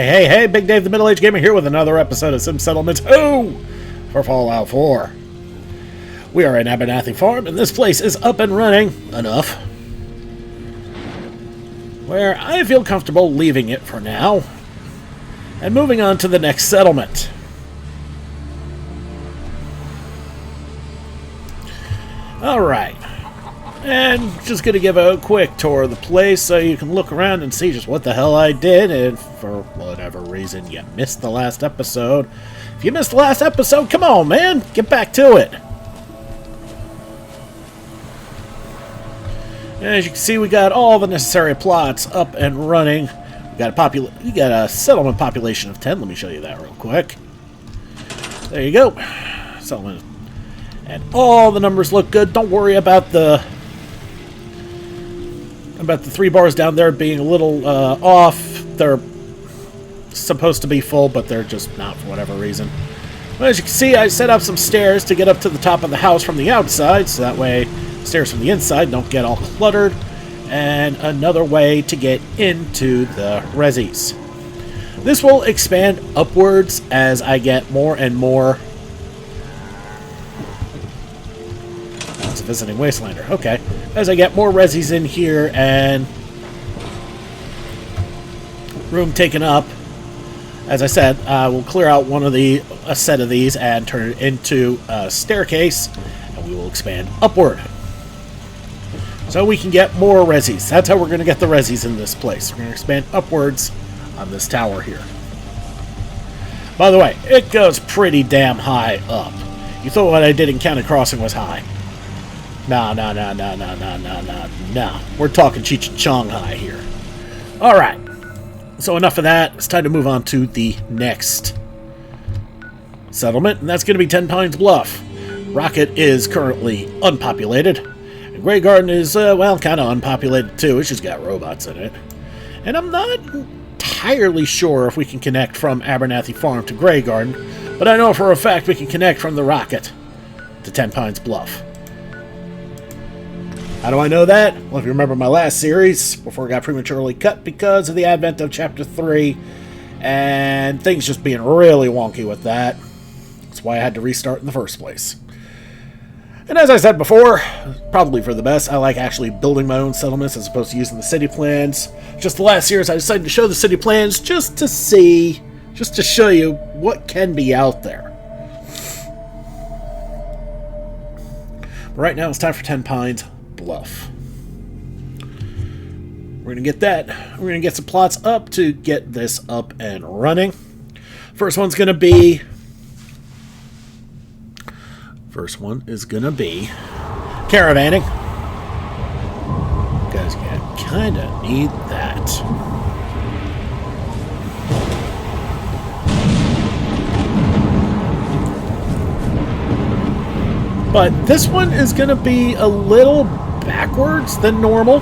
Hey, Big Dave the Middle-Aged Gamer here with another episode of Sim Settlements 2 for Fallout 4. We are in Abernathy Farm, and this place is up and running enough where I feel comfortable leaving it for now and moving on to the next settlement. Alright, and just going to give a quick tour of the place so you can look around and see just what the hell I did, and for whatever reason you missed the last episode. If you missed the last episode, come on man, get back to it. As you can see, we got all the necessary plots up and running. We got a settlement population of 10. Let me show you that real quick. There you go. Settlement. And all the numbers look good. Don't worry about the 3 bars down there being a little off. They're supposed to be full, but they're just not for whatever reason. Well, as you can see, I set up some stairs to get up to the top of the house from the outside, so that way stairs from the inside don't get all cluttered, and another way to get into the resis. This will expand upwards as I get more and more. It's a visiting wastelander. Okay, as I get more resis in here and room taken up, as I said, we'll clear out a set of these and turn it into a staircase, and we will expand upward. So we can get more resis. That's how we're going to get the resis in this place. We're going to expand upwards on this tower here. By the way, it goes pretty damn high up. You thought what I did in County Crossing was high. No. We're talking Cheech and Chong high here. Alright. So enough of that. It's time to move on to the next settlement, and that's going to be Tenpines Bluff. Rocket is currently unpopulated. Grey Garden is, well, kind of unpopulated too. It's just got robots in it. And I'm not entirely sure if we can connect from Abernathy Farm to Grey Garden, but I know for a fact we can connect from the Rocket to Tenpines Bluff. How do I know that? Well, if you remember my last series, before it got prematurely cut because of the advent of Chapter 3, and things just being really wonky with that. That's why I had to restart in the first place. And as I said before, probably for the best, I like actually building my own settlements as opposed to using the city plans. Just the last series I decided to show the city plans just to show you what can be out there. But right now it's time for Tenpines Bluff. We're going to get that. We're going to get some plots up to get this up and running. First one is going to be caravanning. Because you kind of need that. But this one is going to be a little backwards than normal.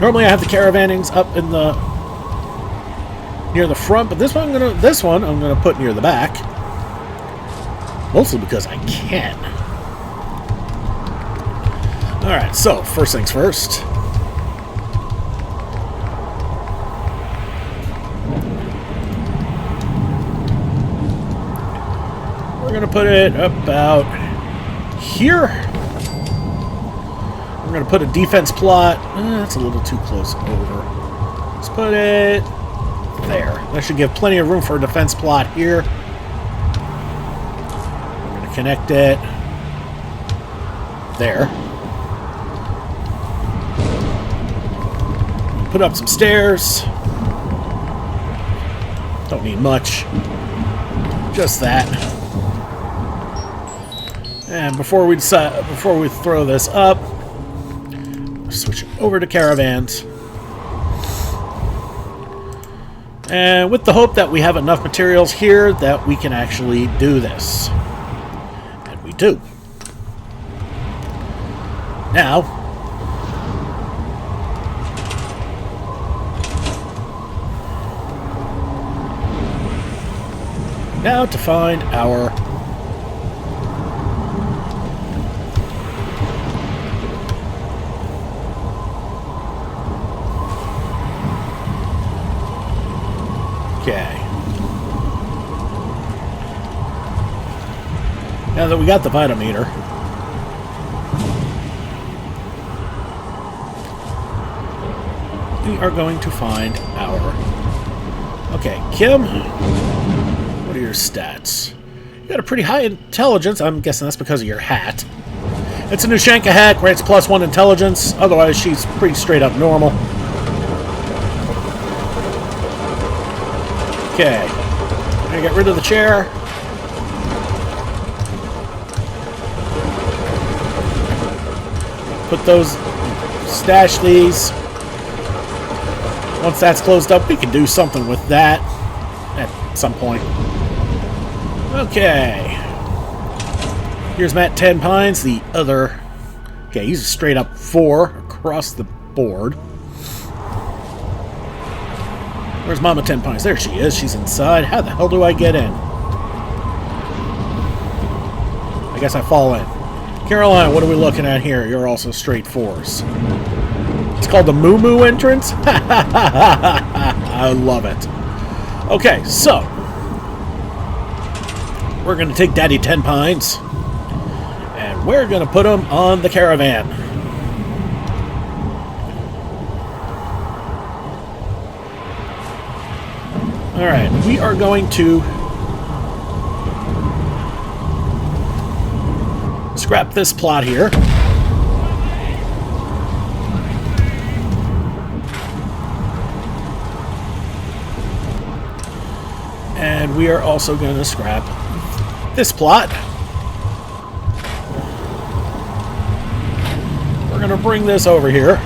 Normally I have the caravannings up in near the front, but this one I'm gonna put near the back. Mostly because I can. Alright, so first things first. We're going to put it about here. We're going to put a defense plot. That's a little too close over. Let's put it there. That should give plenty of room for a defense plot here. Connect it there. Put up some stairs. Don't need much. Just that. And before we throw this up, switch it over to caravans. And with the hope that we have enough materials here that we can actually do this. Do. Now to find our Okay. Now that we got the vitameter, we are going to find our... Okay, Kim, what are your stats? You got a pretty high intelligence. I'm guessing that's because of your hat. It's a Nushanka hat, grants +1 intelligence. Otherwise, she's pretty straight up normal. Okay. I'm gonna get rid of the chair. Put those... Stash these. Once that's closed up, we can do something with that at some point. Okay. Here's Matt Tenpines, the other... Okay, he's a straight up 4 across the board. Where's Mama Tenpines? There she is. She's inside. How the hell do I get in? I guess I fall in. Caroline, what are we looking at here? You're also straight 4s. It's called the Moo Moo entrance? I love it. Okay, so... We're going to take Daddy Tenpines, and we're going to put him on the caravan. Alright, we are going to scrap this plot here. And we are also going to scrap this plot. We're going to bring this over here.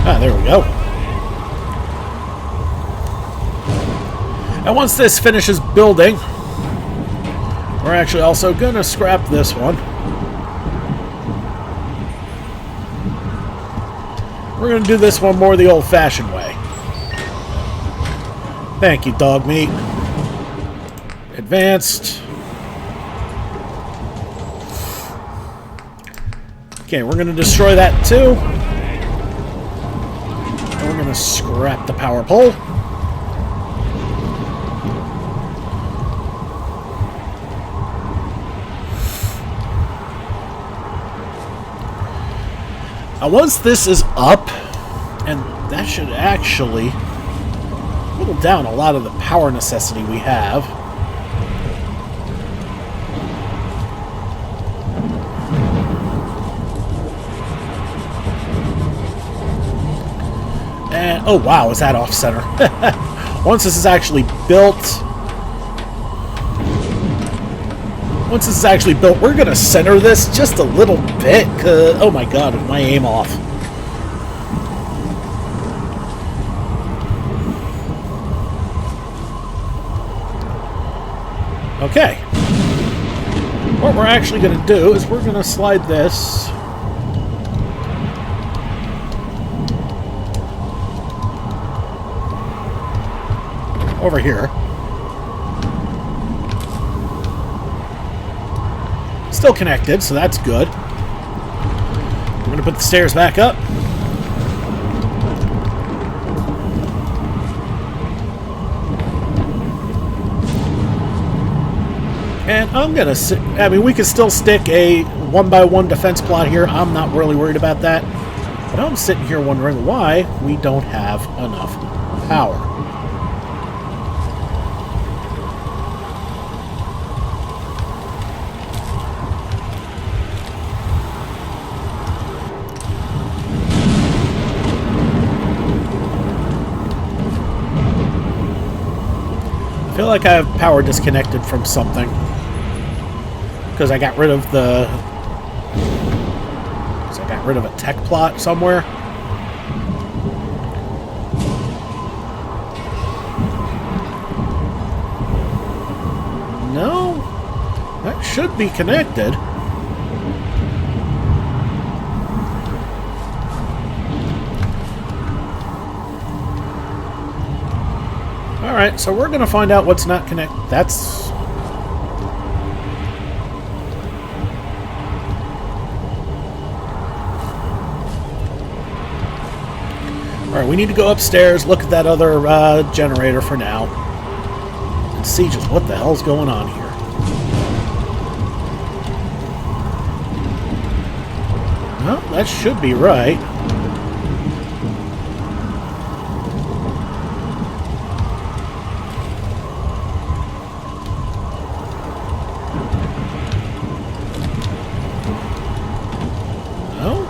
Ah, there we go. And once this finishes building, we're actually also going to scrap this one. We're going to do this one more the old-fashioned way. Thank you, dog meat. Advanced. Okay, we're going to destroy that too. And we're going to scrap the power pole. Now, once this is up, and that should actually whittle down a lot of the power necessity we have. And, oh wow, is that off center? Once this is actually built, we're going to center this just a little bit, cause, oh my god, is my aim off. Okay. What we're actually going to do is we're going to slide this over here. Still connected, so that's good. We're going to put the stairs back up. And I'm going to... I mean, we could still stick a 1x1 defense plot here. I'm not really worried about that. But I'm sitting here wondering why we don't have enough power. I feel like I have power disconnected from something. Because I got rid of the... So I got rid of a tech plot somewhere. No? That should be connected. Alright, so we're going to find out what's not connected. That's... Alright, we need to go upstairs, look at that other generator for now, and see just what the hell's going on here. Well, that should be right. No?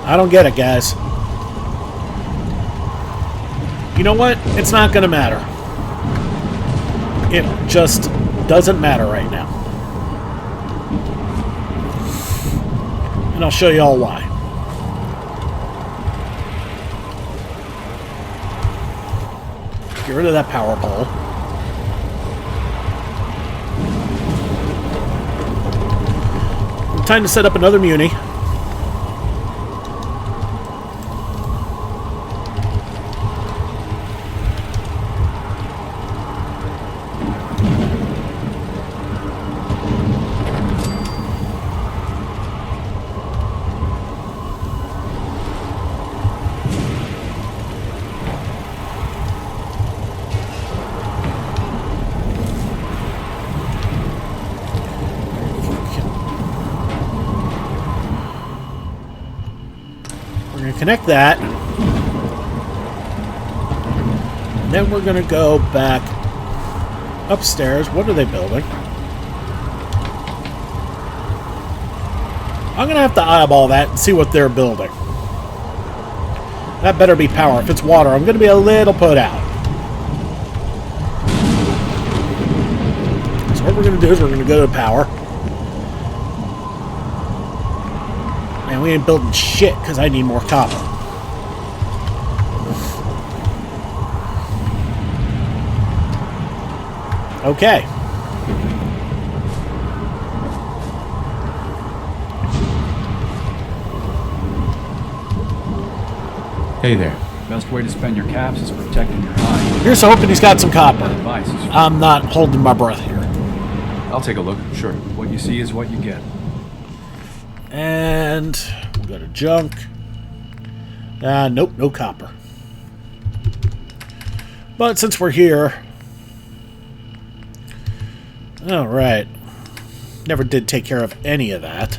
I don't get it, guys. You know what? It's not going to matter. It just doesn't matter right now. And I'll show you all why. Get rid of that power pole. Time to set up another muni. Connect that. Then we're going to go back upstairs. What are they building? I'm going to have to eyeball that and see what they're building. That better be power. If it's water, I'm going to be a little put out. So what we're going to do is we're going to go to power. And we ain't building shit because I need more copper. Okay. Hey there. Best way to spend your caps is protecting your hide. Here's hoping he's got some copper. Advice is I'm not holding my breath here. I'll take a look. Sure. What you see is what you get. And we'll go to junk. Nope, no copper. But since we're here... Alright. Never did take care of any of that.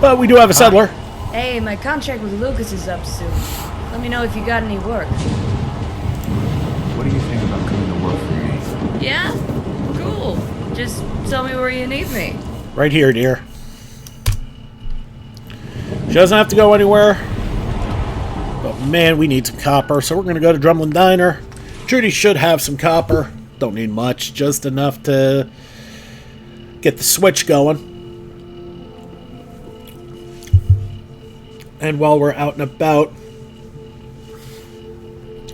But we do have a settler. Hey, my contract with Lucas is up soon. Let me know if you got any work. What do you think about coming to work for me? Yeah? Cool. Just tell me where you need me. Right here, dear. She doesn't have to go anywhere. But man, we need some copper, so we're going to go to Drumlin Diner. Trudy should have some copper. Don't need much, just enough to get the switch going. And while we're out and about,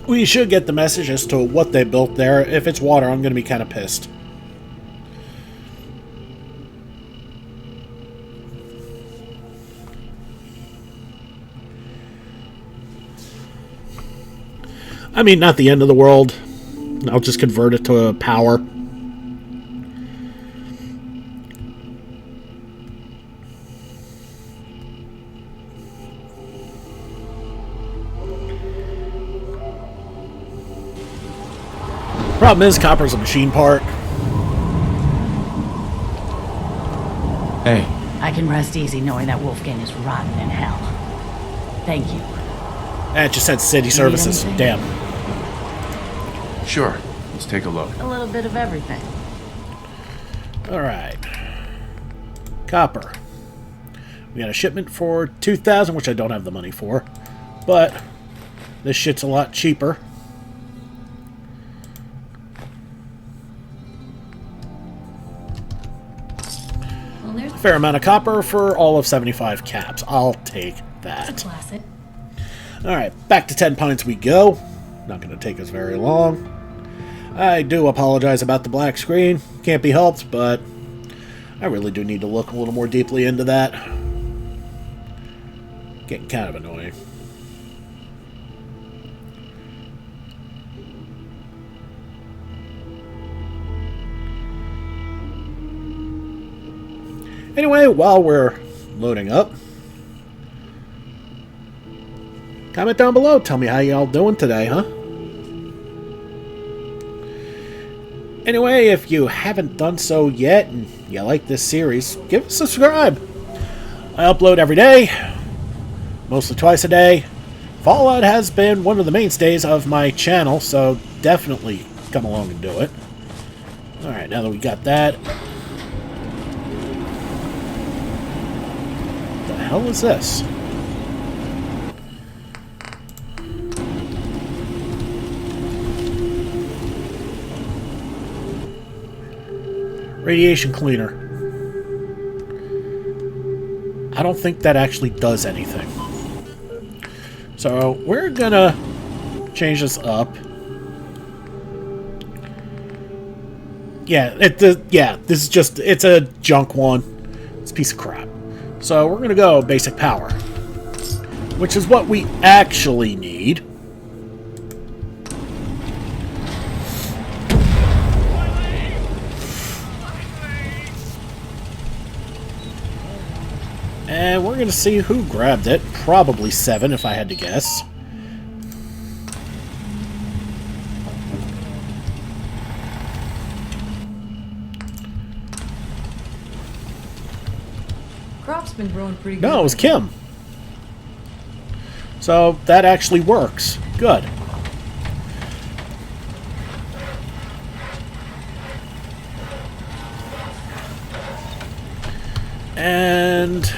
we should get the message as to what they built there. If it's water, I'm going to be kind of pissed. I mean, not the end of the world. I'll just convert it to a power. Problem is, copper's a machine part. Hey. I can rest easy knowing that Wolfgang is rotten in hell. Thank you. It just said city services. Damn. Sure. Let's take a look. A little bit of everything. Alright. Copper. We got a shipment for 2,000, which I don't have the money for. But this shit's a lot cheaper. Fair amount of copper for all of 75 caps. I'll take that. Classic. Alright, back to Tenpines we go. Not going to take us very long. I do apologize about the black screen. Can't be helped, but I really do need to look a little more deeply into that. Getting kind of annoying. Anyway, while we're loading up, comment down below. Tell me how y'all doing today, huh? Anyway, if you haven't done so yet and you like this series, give it a subscribe. I upload every day, mostly twice a day. Fallout has been one of the mainstays of my channel, so definitely come along and do it. Alright, now that we got that. What the hell is this? Radiation cleaner. I don't think that actually does anything. So we're gonna change this up. Yeah, this is just, it's a junk one. It's a piece of crap. So we're gonna go basic power, which is what we actually need. And we're going to see who grabbed it. Probably 7, if I had to guess. Crop's been growing pretty good. No, it was Kim. So that actually works. Good. And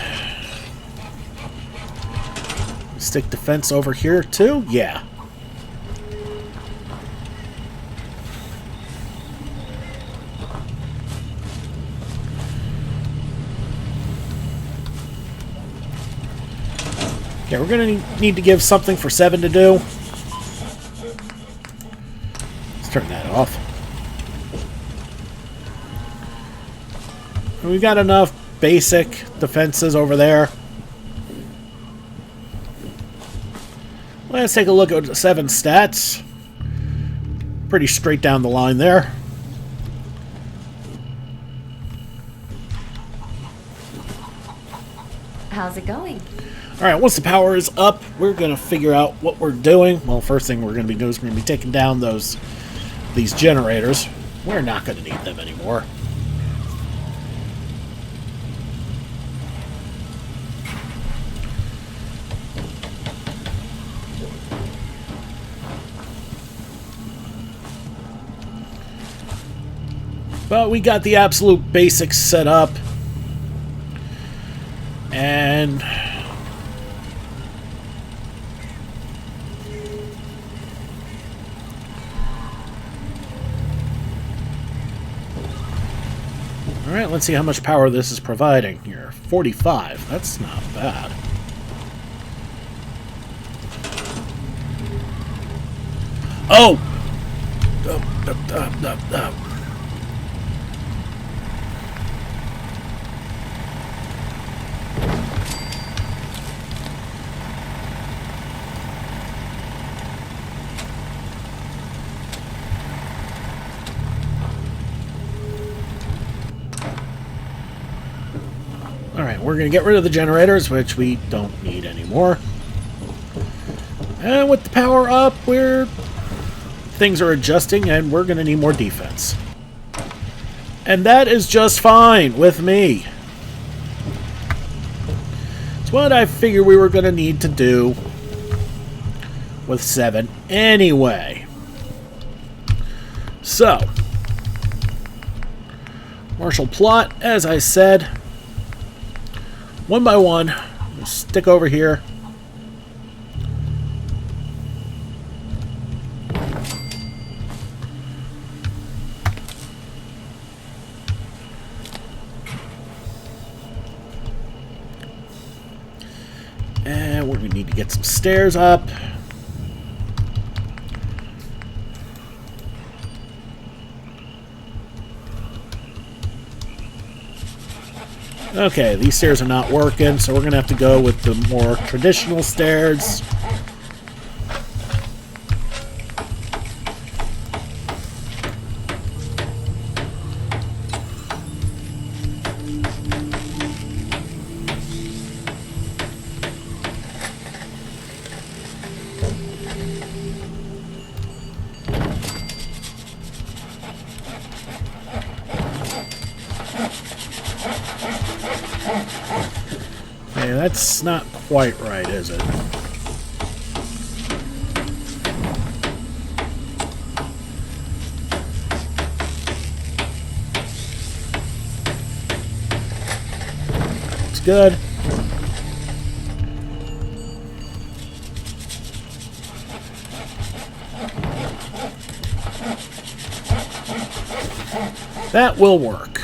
stick defense over here too? Yeah. Okay, we're going to need to give something for 7 to do. Let's turn that off. We've got enough basic defenses over there. Let's take a look at 7 stats. Pretty straight down the line there. How's it going? Alright, once the power is up, we're going to figure out what we're doing. Well, first thing we're going to be doing is we're going to be taking down these generators. We're not going to need them anymore. But we got the absolute basics set up. And alright, let's see how much power this is providing here. 45. That's not bad. Oh! Alright, we're going to get rid of the generators, which we don't need anymore. And with the power up, things are adjusting, and we're going to need more defense. And that is just fine with me. It's what I figured we were going to need to do with 7 anyway. So, martial plot, as I said, one by one, we'll stick over here. And we're going to need to get some stairs up. Okay, these stairs are not working, so we're going to have to go with the more traditional stairs. that's not quite right, is it? It's good. That will work.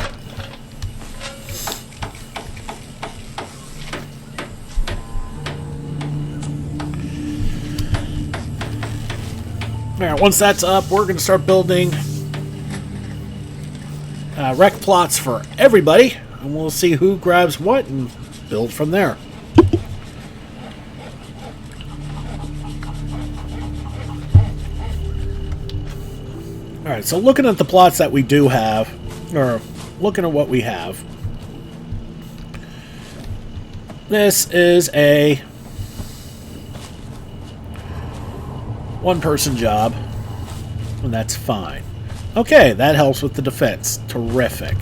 Alright, once that's up, we're going to start building rec plots for everybody, and we'll see who grabs what and build from there. Alright, so looking at the plots that we do have, or looking at what we have, this is a one-person job, and that's fine. Okay, that helps with the defense. Terrific.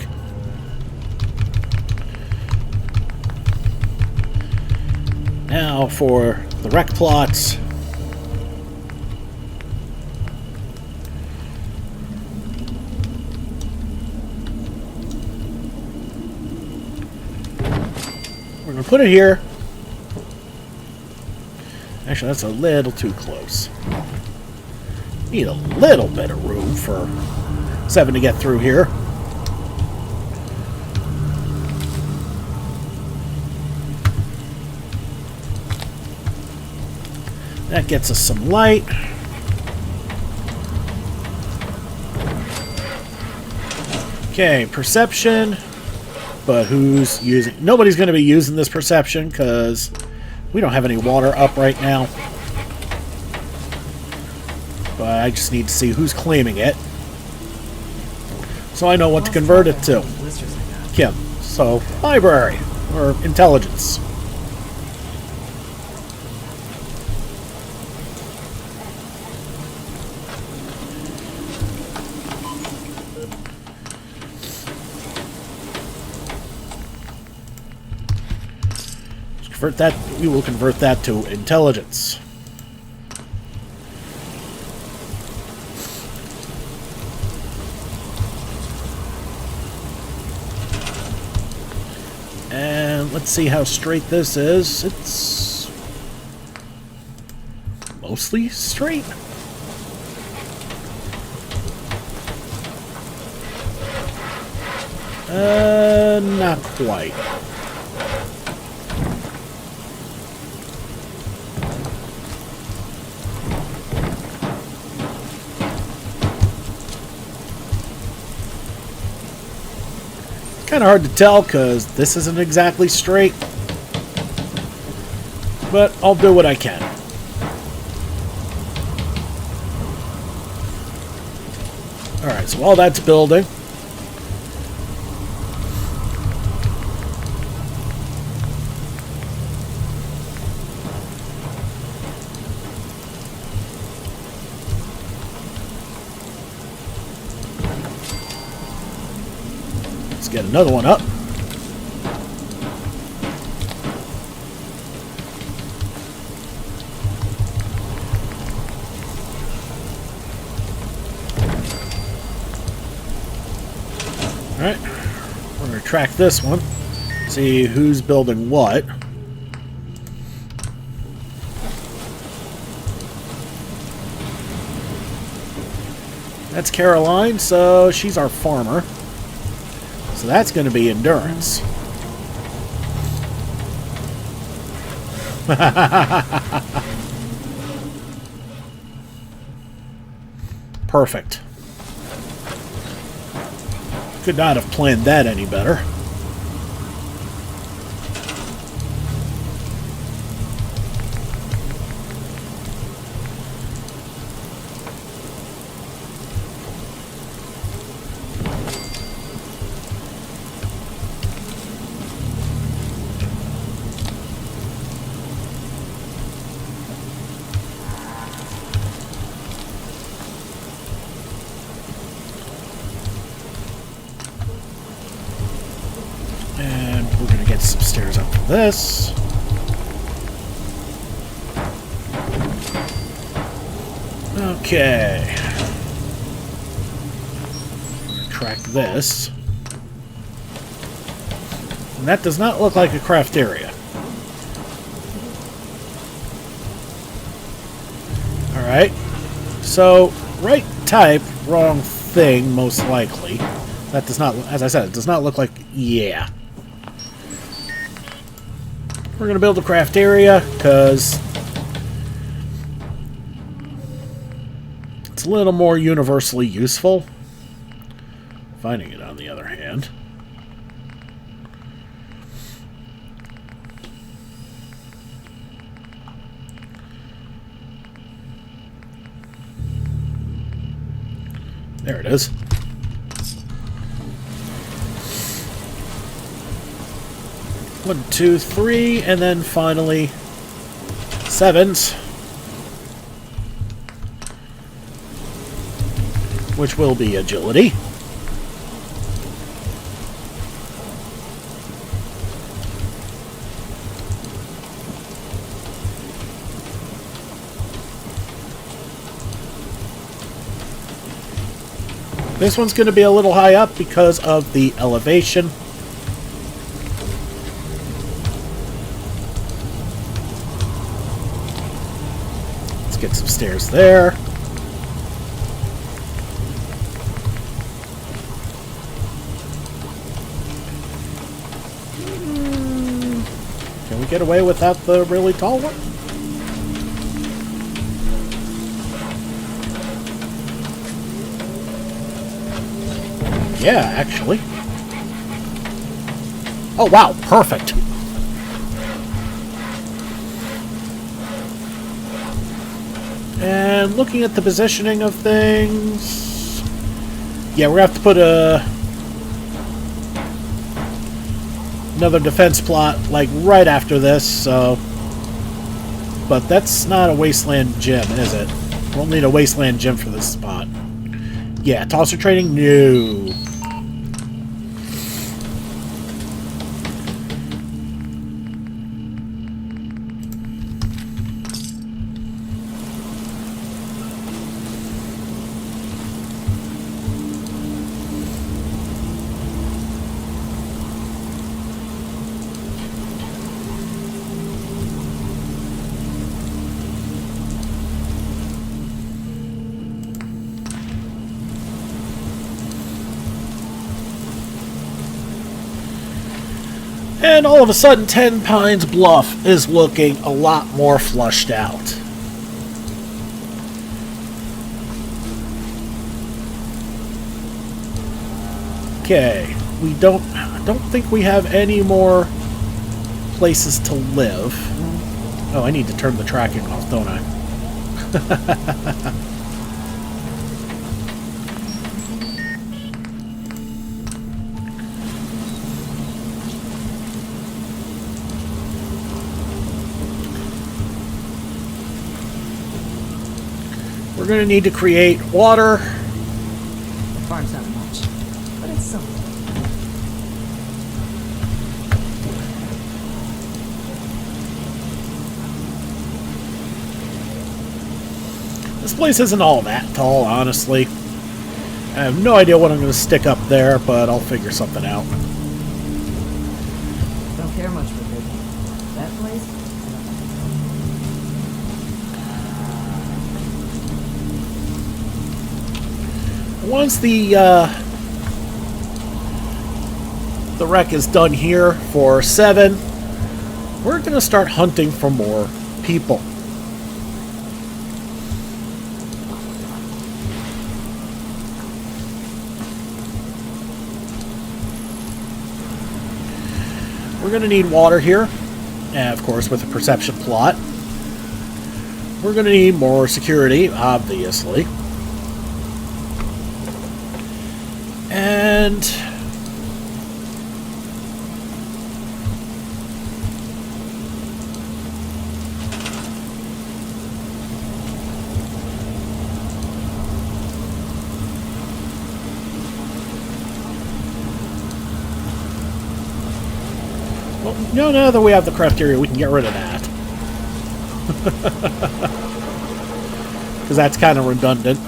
Now for the rec plots. We're going to put it here. Actually, that's a little too close. Need a little bit of room for 7 to get through here. That gets us some light. Okay, perception. But who's using... Nobody's going to be using this perception because we don't have any water up right now. But I just need to see who's claiming it, so I know what to convert it to. Kim. So, library, or intelligence. Convert that. We will convert that to intelligence. And let's see how straight this is. It's mostly straight. Not quite. Kind of hard to tell because this isn't exactly straight, but I'll do what I can. Alright, so while that's building, get another one up. Alright, we're going to track this one, see who's building what. That's Caroline, so she's our farmer. So that's going to be endurance. Perfect. Could not have planned that any better. Some stairs up for this. Okay. Track this. And that does not look like a craft area. Alright. So, right type, wrong thing, most likely. That does not, as I said, it does not look like, yeah. We're going to build a craft area, because it's a little more universally useful. Finding it, on the other hand. There it is. One, two, three, and then finally sevens, which will be agility. This one's going to be a little high up because of the elevation. Let's get some stairs there. Can we get away without the really tall one? Yeah, actually. Oh, wow. Perfect. And looking at the positioning of things... Yeah, we're going to have to put another defense plot, like, right after this, so... But that's not a wasteland gym, is it? We'll need a wasteland gym for this spot. Yeah, tosser training? No. And all of a sudden, Tenpines Bluff is looking a lot more flushed out. Okay, I don't think we have any more places to live. Oh, I need to turn the tracking off, don't I? We're going to need to create water. The farm's not much, but it's something. This place isn't all that tall, honestly. I have no idea what I'm going to stick up there, but I'll figure something out. Don't care much for big. That place? Once the wreck is done here for 7, we're going to start hunting for more people. We're going to need water here, and of course with a perception plot. We're going to need more security, obviously. And well, now that we have the craft area, we can get rid of that. because that's kind of redundant.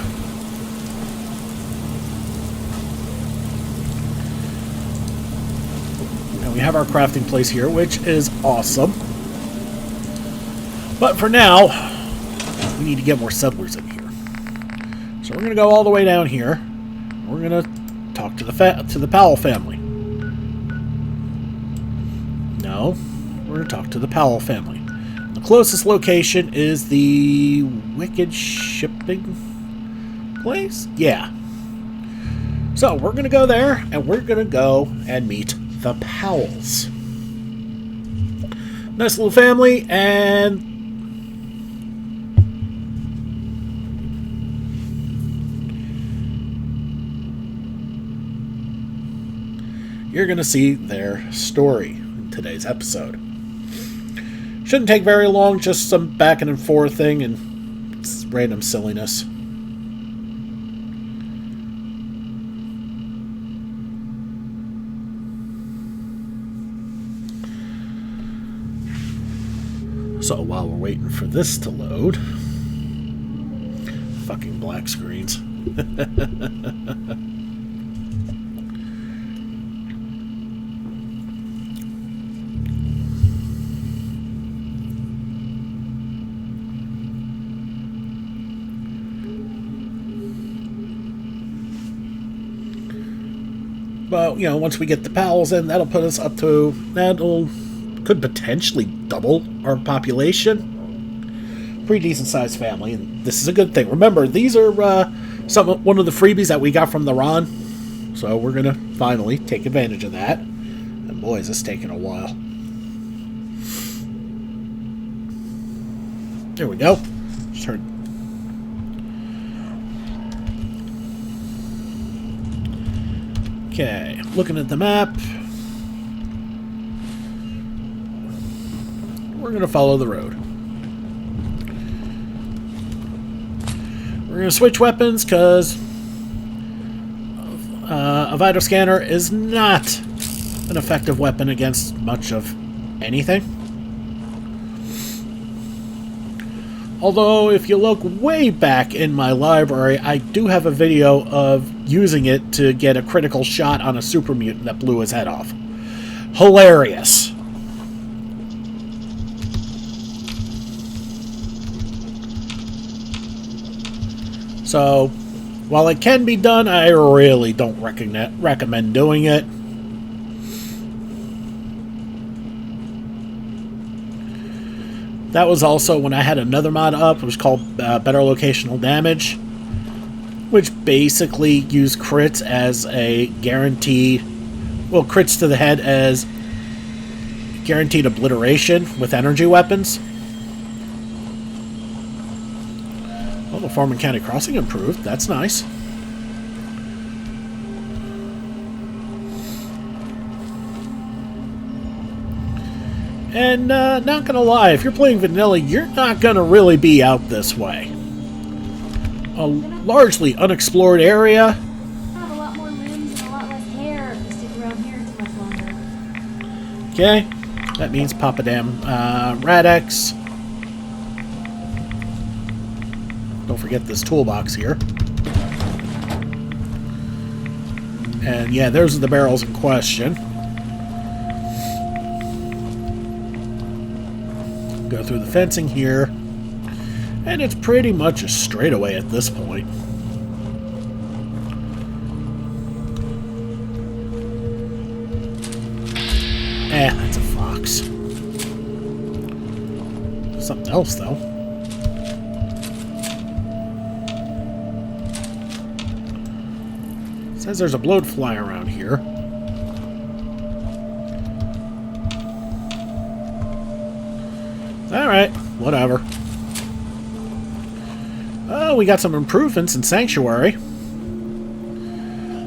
And we have our crafting place here, which is awesome. But for now, we need to get more settlers in here. So we're going to go all the way down here. We're going to talk to the Powell family. No, we're going to talk to the Powell family. The closest location is the Wicked Shipping place? Yeah. So we're going to go there, and we're going to go and meet the Powells. Nice little family, and you're going to see their story in today's episode. Shouldn't take very long, just some back and forth thing and random silliness. So while we're waiting for this to load, fucking black screens. But, you know, once we get the Powells in, that'll put us up to, could potentially double our population. Pretty decent sized family, and this is a good thing. Remember, these are one of the freebies that we got from the Ron, so we're going to finally take advantage of that. And boy, is this taking a while. There we go. Just heard. Okay, looking at the map. We're going to follow the road. We're going to switch weapons because a vital scanner is not an effective weapon against much of anything. Although, if you look way back in my library, I do have a video of using it to get a critical shot on a super mutant that blew his head off. Hilarious. So, while it can be done, I really don't recommend doing it. That was also when I had another mod up. It was called Better Locational Damage, which basically used crits as a guarantee. Well, crits to the head as guaranteed obliteration with energy weapons. Well, the Foreman County Crossing improved. That's nice. And not gonna lie, if you're playing vanilla, you're not gonna really be out this way. A largely unexplored area. I have a lot more limbs and a lot less hair if you stick around here too much longer. Okay, that means Papa Damn Radex. Don't forget this toolbox here. And yeah, those are the barrels in question. Go through the fencing here, and it's pretty much a straightaway at this point. That's a fox. Something else, though. It says there's a bloatfly around here. Alright, whatever. Oh, we got some improvements in Sanctuary.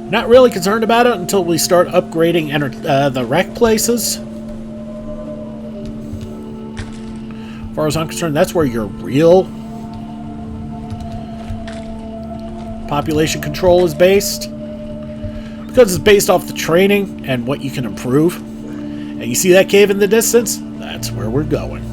Not really concerned about it until we start upgrading the wreck places. As far as I'm concerned, that's where your real population control is based. Because it's based off the training and what you can improve. And you see that cave in the distance? That's where we're going.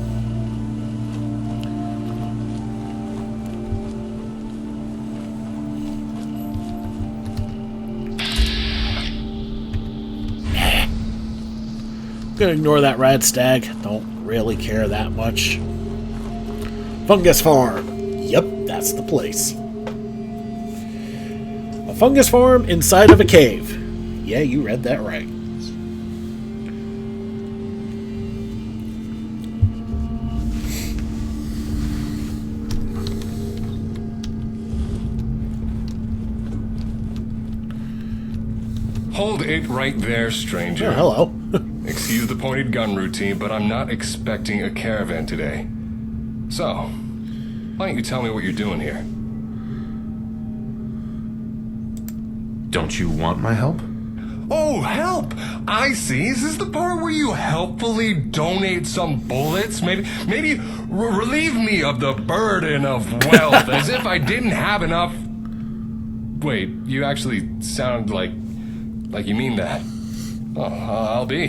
gonna ignore that rad stag. Don't really care that much. Fungus farm. Yep, that's the place. A fungus farm inside of a cave. Yeah, you read that right. Hold it right there, stranger. Oh, hello. Excuse the pointed gun routine, but I'm not expecting a caravan today. So, why don't you tell me what you're doing here? Don't you want my help? Oh, help! I see. Is this the part where you helpfully donate some bullets? Maybe relieve me of the burden of wealth, as if I didn't have enough... Wait, you actually sound like you mean that. Oh, I'll be.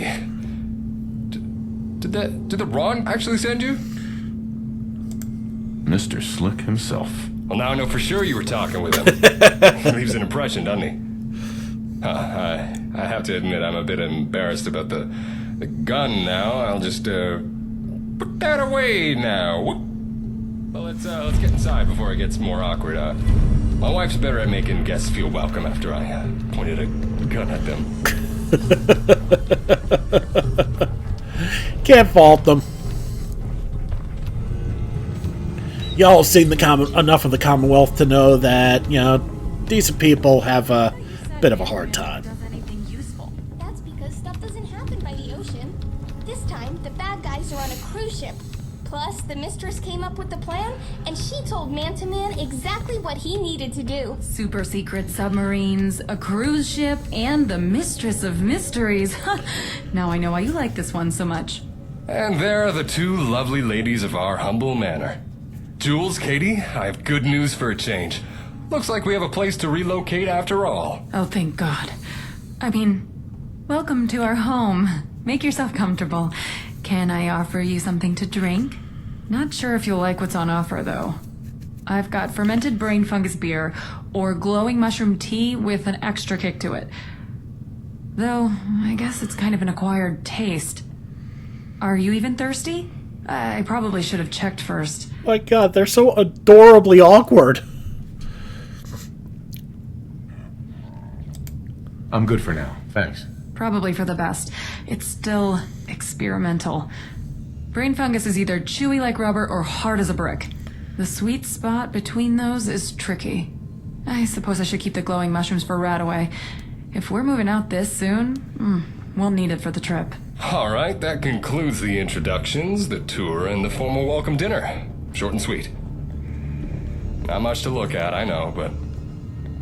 Did the Ron actually send you? Mr. Slick himself. Well, now I know for sure you were talking with him. He leaves an impression, doesn't he? I have to admit I'm a bit embarrassed about the gun now. I'll just put that away now. Whoop. Well, let's get inside before it gets more awkward. My wife's better at making guests feel welcome after I pointed a gun at them. Can't fault them. Y'all have seen enough of the Commonwealth to know that, you know, decent people have a bit of a hard time. That's because stuff doesn't happen by the ocean. This time, the bad guys are on a cruise ship. Plus, the mistress came up with the plan, and she told Man-to-Man exactly what he needed to do. Super secret submarines, a cruise ship, and the mistress of mysteries. Now I know why you like this one so much. And there are the two lovely ladies of our humble manor. Jules, Katie, I have good news for a change. Looks like we have a place to relocate after all. Oh, thank God. I mean, welcome to our home. Make yourself comfortable. Can I offer you something to drink? Not sure if you'll like what's on offer, though. I've got fermented brain fungus beer or glowing mushroom tea with an extra kick to it. Though, I guess it's kind of an acquired taste. Are you even thirsty? I probably should have checked first. My God, they're so adorably awkward. I'm good for now, thanks. Probably for the best. It's still experimental. Brain fungus is either chewy like rubber or hard as a brick. The sweet spot between those is tricky. I suppose I should keep the glowing mushrooms for Radaway. If we're moving out this soon, we'll need it for the trip. All right, that concludes the introductions, the tour, and the formal welcome dinner. Short and sweet. Not much to look at, I know, but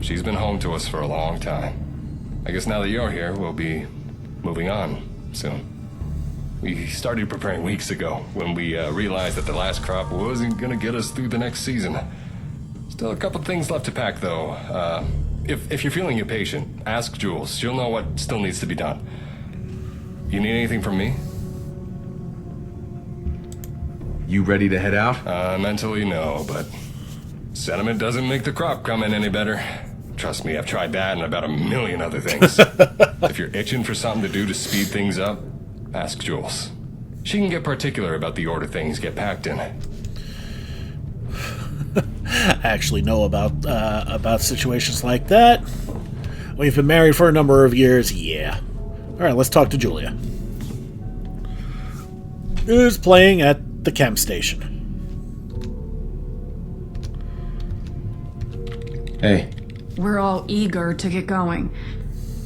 she's been home to us for a long time. I guess now that you're here, we'll be moving on soon. We started preparing weeks ago when we realized that the last crop wasn't gonna get us through the next season. Still a couple things left to pack, though. If you're feeling impatient, ask Jules. She'll know what still needs to be done. You need anything from me? You ready to head out? Mentally, no, but sentiment doesn't make the crop come in any better. Trust me, I've tried that and about a million other things. If you're itching for something to do to speed things up, ask Jules. She can get particular about the order things get packed in. I actually know about situations like that. We've been married for a number of years, yeah. Alright, let's talk to Julia. Who's playing at the chem station? Hey. We're all eager to get going.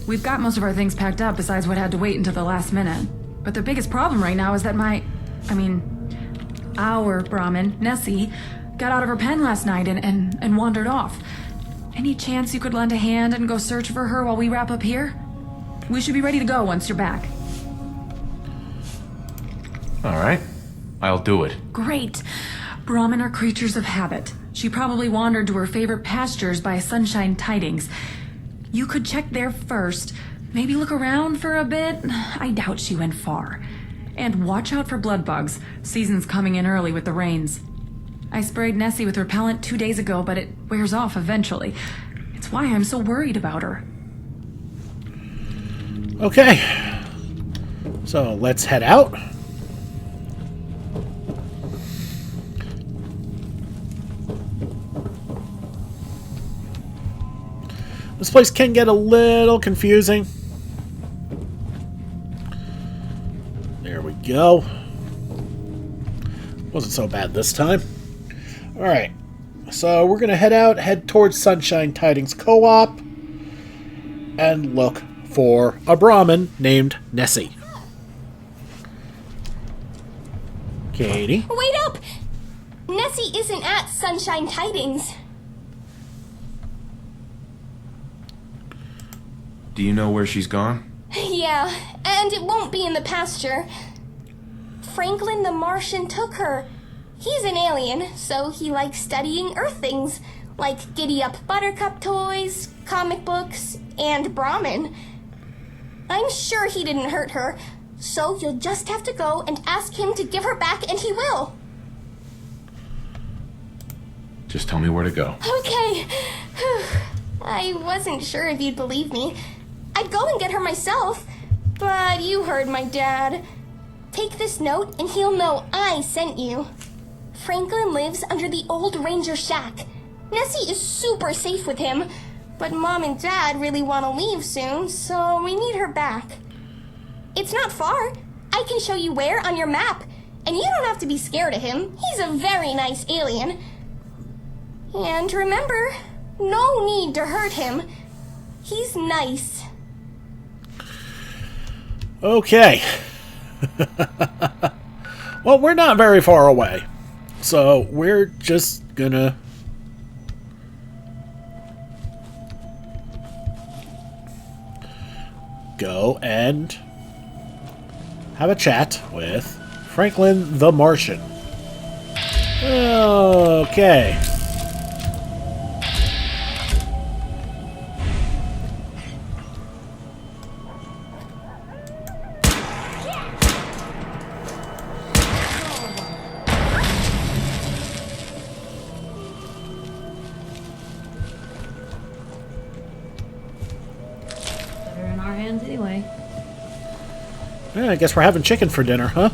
We've got most of our things packed up besides what had to wait until the last minute. But the biggest problem right now is that our Brahmin, Nessie, got out of her pen last night and wandered off. Any chance you could lend a hand and go search for her while we wrap up here? We should be ready to go once you're back. Alright. I'll do it. Great. Brahmin are creatures of habit. She probably wandered to her favorite pastures by Sunshine Tidings. You could check there first. Maybe look around for a bit. I doubt she went far. And watch out for blood bugs. Season's coming in early with the rains. I sprayed Nessie with repellent 2 days ago, but it wears off eventually. It's why I'm so worried about her. Okay. So let's head out. This place can get a little confusing. There we go. Wasn't so bad this time. Alright. So we're going to head towards Sunshine Tidings Co-op and look for a Brahmin named Nessie. Katie? Wait up! Nessie isn't at Sunshine Tidings. Do you know where she's gone? Yeah, and it won't be in the pasture. Franklin the Martian took her. He's an alien, so he likes studying Earth things, like giddy-up buttercup toys, comic books, and Brahmin. I'm sure he didn't hurt her, so you'll just have to go and ask him to give her back, and he will. Just tell me where to go. Okay. I wasn't sure if you'd believe me. I'd go and get her myself, but you heard my dad. Take this note and he'll know I sent you. Franklin lives under the old ranger shack. Nessie is super safe with him, but Mom and Dad really want to leave soon, so we need her back. It's not far. I can show you where on your map, and you don't have to be scared of him. He's a very nice alien. And remember, no need to hurt him. He's nice. Okay. Well, we're not very far away. So we're just gonna go and have a chat with Franklin the Martian. Okay. Better in our hands anyway. Yeah, I guess we're having chicken for dinner, huh?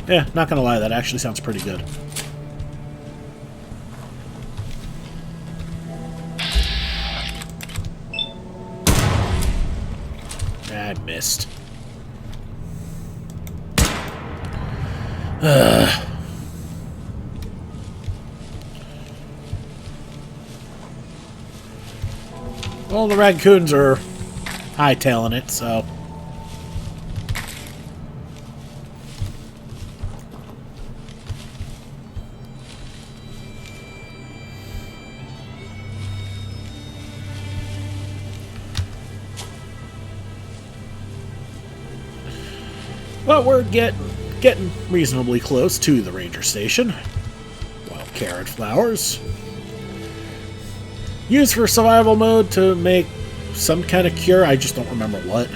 Yeah, not gonna lie, that actually sounds pretty good. I missed. Well, the raccoons are hightailing it, so... Well, we're getting reasonably close to the ranger station. Wild carrot flowers. Used for survival mode to make some kind of cure. I just don't remember what.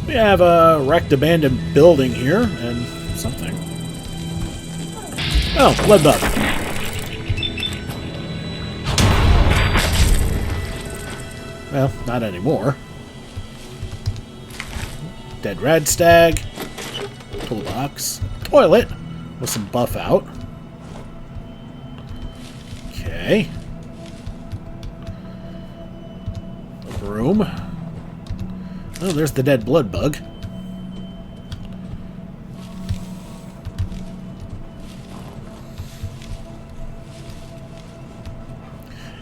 We have a wrecked abandoned building here and something. Oh, blood bug. Well, not anymore. Dead red stag. Toolbox. Toilet with some buff out. Okay. A broom. Oh, there's the dead blood bug.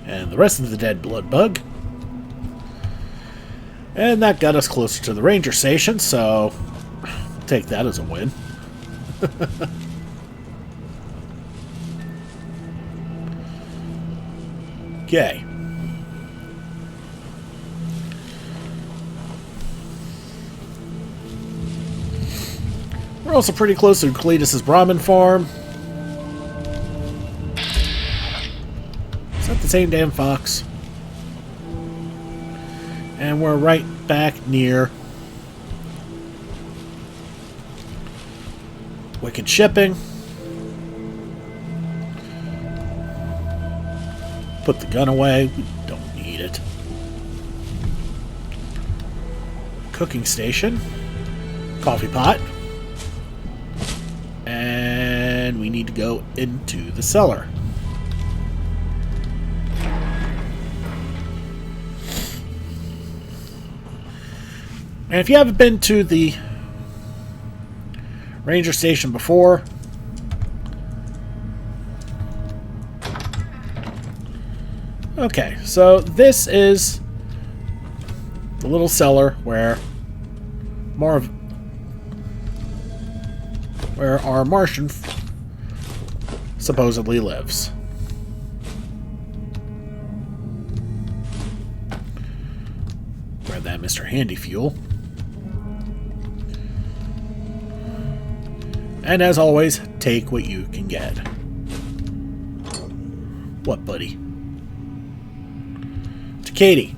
And the rest of the dead blood bug. And that got us closer to the ranger station, so take that as a win. Okay. We're also pretty close to Cletus's Brahmin farm. Is that the same damn fox? And we're right back near Wicked Shipping. Put the gun away. We don't need it. Cooking station. Coffee pot. And we need to go into the cellar. And if you haven't been to the ranger station before, okay, so this is the little cellar where our Martian supposedly lives. Grab that Mr. Handy Fuel. And as always, take what you can get. What, buddy? To Katie.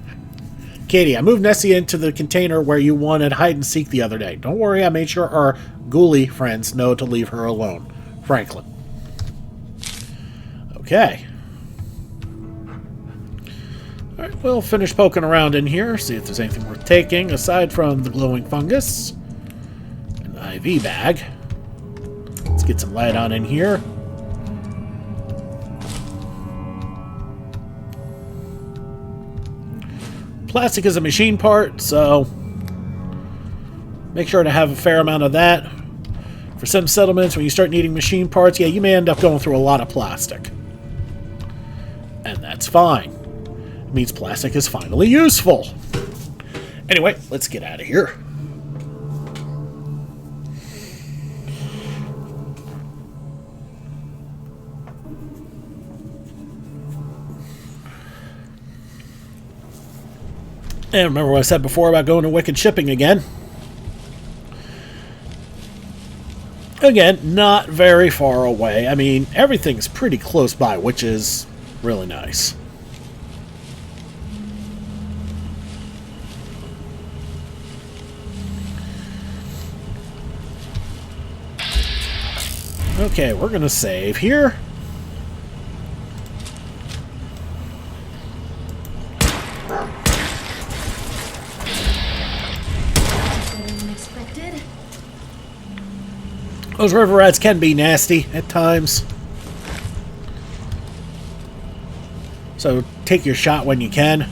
Katie, I moved Nessie into the container where you wanted hide and seek the other day. Don't worry, I made sure our ghoulie friends know to leave her alone. Franklin. Okay. Alright, we'll finish poking around in here, see if there's anything worth taking, aside from the glowing fungus. An IV bag. Let's get some light on in here. Plastic is a machine part, so make sure to have a fair amount of that. For some settlements, when you start needing machine parts, yeah, you may end up going through a lot of plastic. And that's fine. It means plastic is finally useful. Anyway, let's get out of here. And remember what I said before about going to Wicked Shipping again. Again, not very far away. I mean, everything's pretty close by, which is really nice. Okay, we're going to save here. Those river rats can be nasty at times. So take your shot when you can.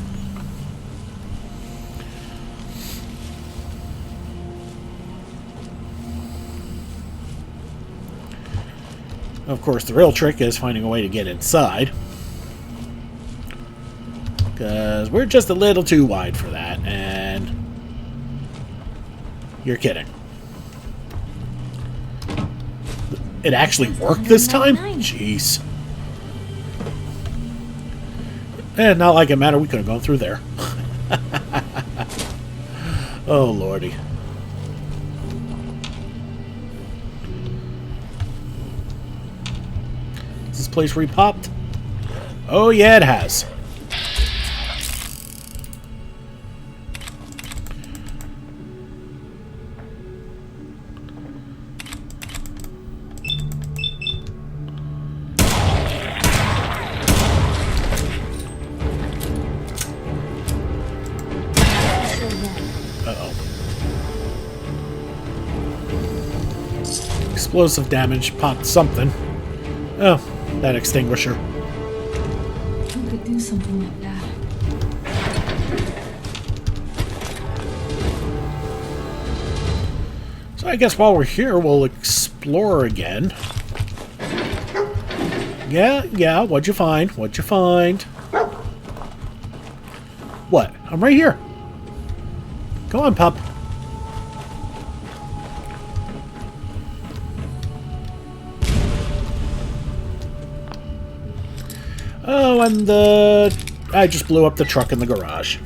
Of course, the real trick is finding a way to get inside. Because we're just a little too wide for that, and you're kidding. It actually worked this time? Jeez. Not like it mattered. We could have gone through there. Oh, lordy. Is this place repopped? Oh, yeah, it has. Explosive damage popped something. Oh, that extinguisher. Who could do something like that? So I guess while we're here, we'll explore again. Yeah, what'd you find? What'd you find? What? I'm right here. Come on, pup. Oh, and I just blew up the truck in the garage.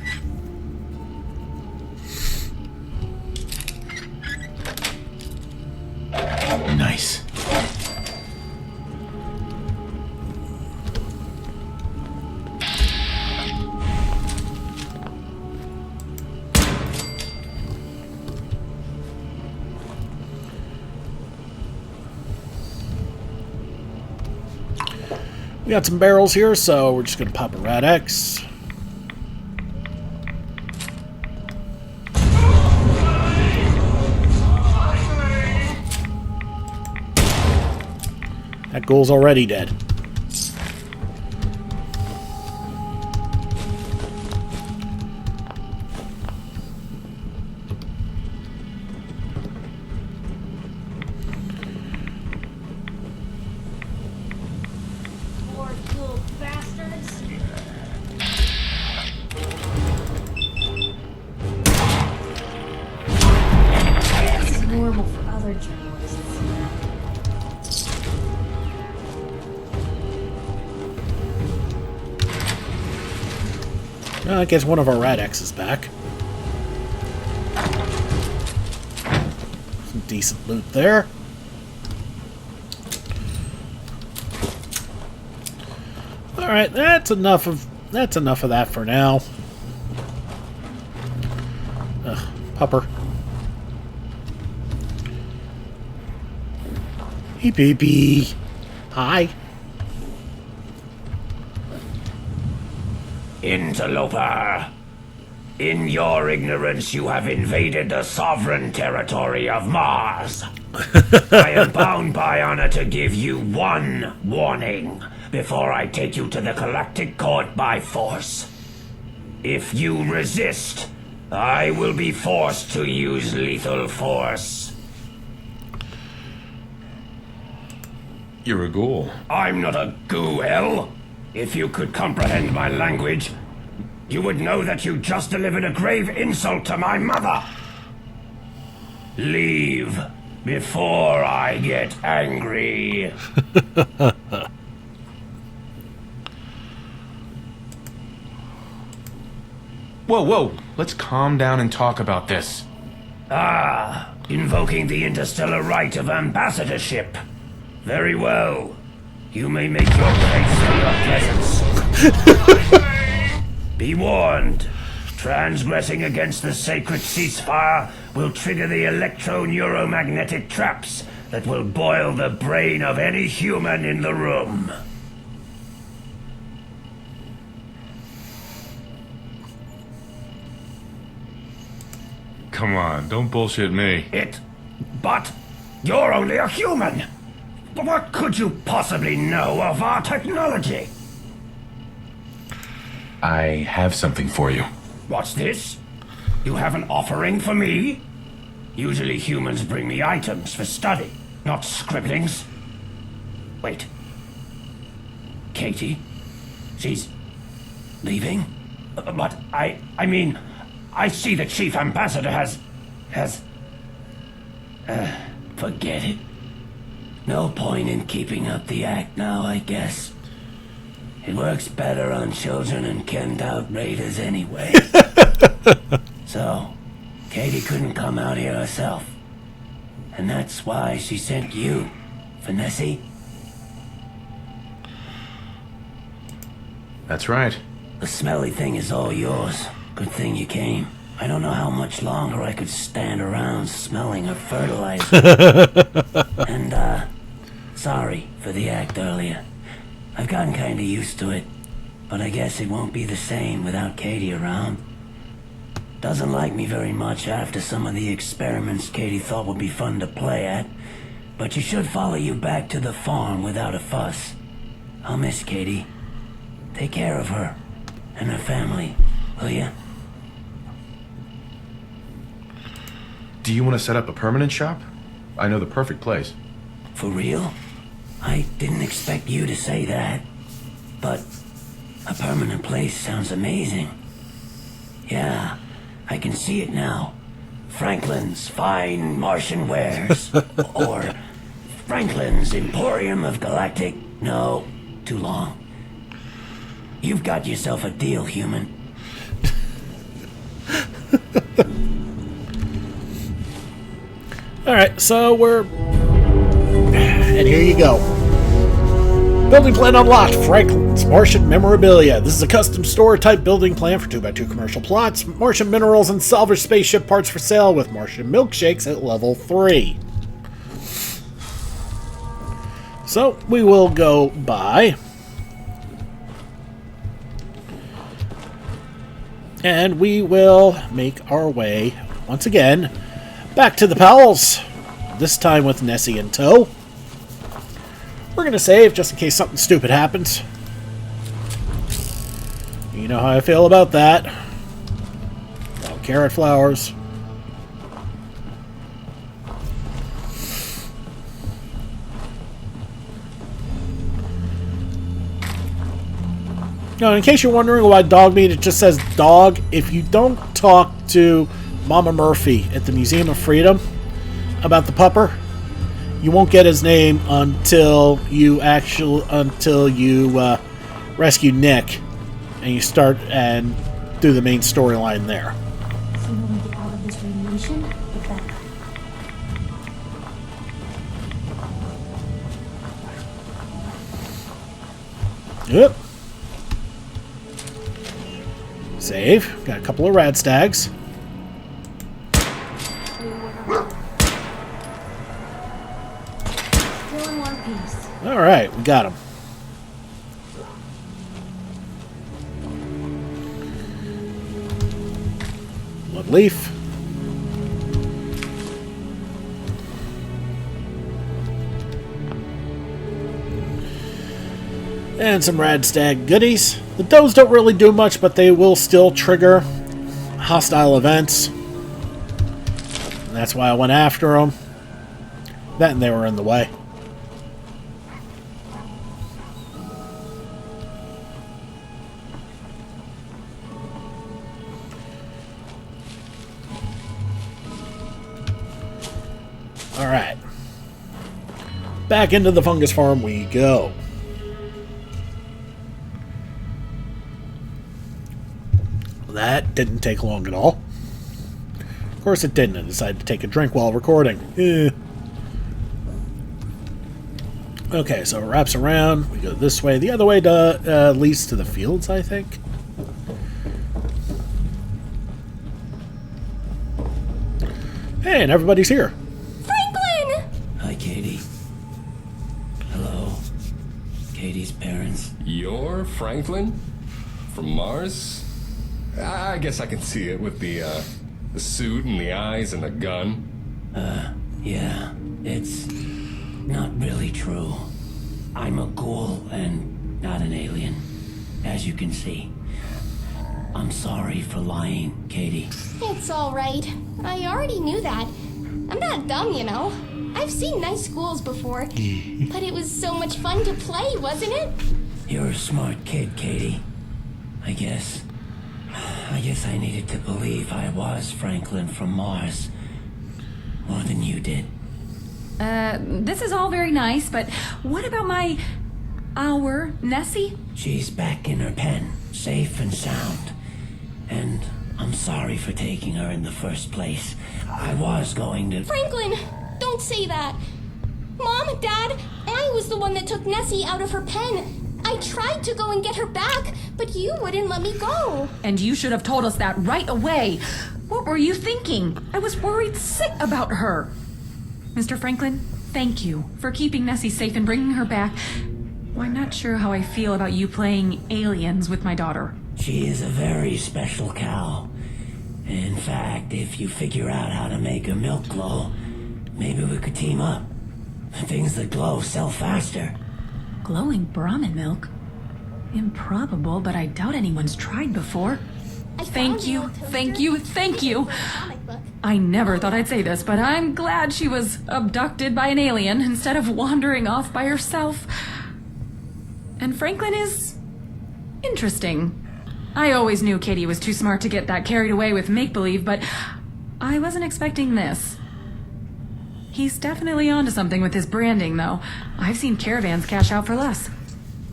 Nice. We got some barrels here, so we're just going to pop a Rad X. That ghoul's already dead. Poor little bastards. This is normal for other journalists. I guess one of our Rad X is back. Some decent loot there. Alright, that's enough of that for now. Pupper. Hey baby. Hi. Interloper, in your ignorance you have invaded the sovereign territory of Mars. I am bound by honor to give you one warning before I take you to the Galactic Court by force. If you resist, I will be forced to use lethal force. You're a ghoul. I'm not a ghoul. If you could comprehend my language, you would know that you just delivered a grave insult to my mother. Leave before I get angry. Whoa, whoa. Let's calm down and talk about this. Ah, invoking the interstellar right of ambassadorship. Very well. You may make your case for your presence. Be warned. Transgressing against the sacred ceasefire will trigger the electro-neuromagnetic traps that will boil the brain of any human in the room. Come on, don't bullshit me. But you're only a human. What could you possibly know of our technology? I have something for you. What's this? You have an offering for me? Usually humans bring me items for study, not scribblings. Wait. Katie? She's leaving? But I mean, I see the Chief Ambassador has... forget it. No point in keeping up the act now, I guess. It works better on children and kenned out raiders anyway. So, Katie couldn't come out here herself. And that's why she sent you, Vanessa. That's right. The smelly thing is all yours. Good thing you came. I don't know how much longer I could stand around smelling her fertilizer. And, sorry for the act earlier. I've gotten kinda used to it, but I guess it won't be the same without Katie around. Doesn't like me very much after some of the experiments Katie thought would be fun to play at, but she should follow you back to the farm without a fuss. I'll miss Katie. Take care of her and her family, will ya? Do you want to set up a permanent shop? I know the perfect place. For real? I didn't expect you to say that. But a permanent place sounds amazing. Yeah, I can see it now. Franklin's Fine Martian Wares. Or Franklin's Emporium of Galactic... No, too long. You've got yourself a deal, human. Alright, so we're... And here you go. Building plan unlocked. Franklin's Martian Memorabilia. This is a custom store type building plan for 2x2 commercial plots. Martian minerals and salvage spaceship parts for sale with Martian milkshakes at level 3. So we will go buy And we will make our way, once again, back to the Powells. This time with Nessie in tow. We're going to save just in case something stupid happens. You know how I feel about that. Oh, carrot flowers. Now, in case you're wondering why dog meat, it just says dog. If you don't talk to Mama Murphy at the Museum of Freedom about the pupper, you won't get his name until you rescue Nick and you start and do the main storyline there. So when we get out of this radiation, the better. Yep. Save. Got a couple of rad stags. Still in one piece. Alright, we got him. One leaf. And some rad stag goodies. The does don't really do much, but they will still trigger hostile events. And that's why I went after them. That and they were in the way. Alright. Back into the fungus farm we go. That didn't take long at all. Of course it didn't. I decided to take a drink while recording. Okay, so it wraps around. We go this way. The other way leads to the fields, I think. Hey, and everybody's here. Franklin! Hi, Katie. Hello. Katie's parents. You're Franklin? From Mars? I guess I can see it with the suit and the eyes and the gun. Yeah. It's not really true. I'm a ghoul and not an alien, as you can see. I'm sorry for lying, Katie. It's alright. I already knew that. I'm not dumb, you know. I've seen nice schools before. But it was so much fun to play, wasn't it? You're a smart kid, Katie. I guess I needed to believe I was Franklin from Mars more than you did. This is all very nice, but what about our Nessie? She's back in her pen, safe and sound. And I'm sorry for taking her in the first place. I was going to... Franklin, don't say that. Mom, Dad, I was the one that took Nessie out of her pen. I tried to go and get her back, but you wouldn't let me go. And you should have told us that right away. What were you thinking? I was worried sick about her. Mr. Franklin, thank you for keeping Nessie safe and bringing her back. Well, I'm not sure how I feel about you playing aliens with my daughter. She is a very special cow. In fact, if you figure out how to make her milk glow, maybe we could team up. Things that glow sell faster. Glowing Brahmin milk? Improbable, but I doubt anyone's tried before. Thank you. I never thought I'd say this, but I'm glad she was abducted by an alien instead of wandering off by herself. And Franklin is... interesting. I always knew Katie was too smart to get that carried away with make-believe, but I wasn't expecting this. He's definitely onto something with his branding, though. I've seen caravans cash out for less.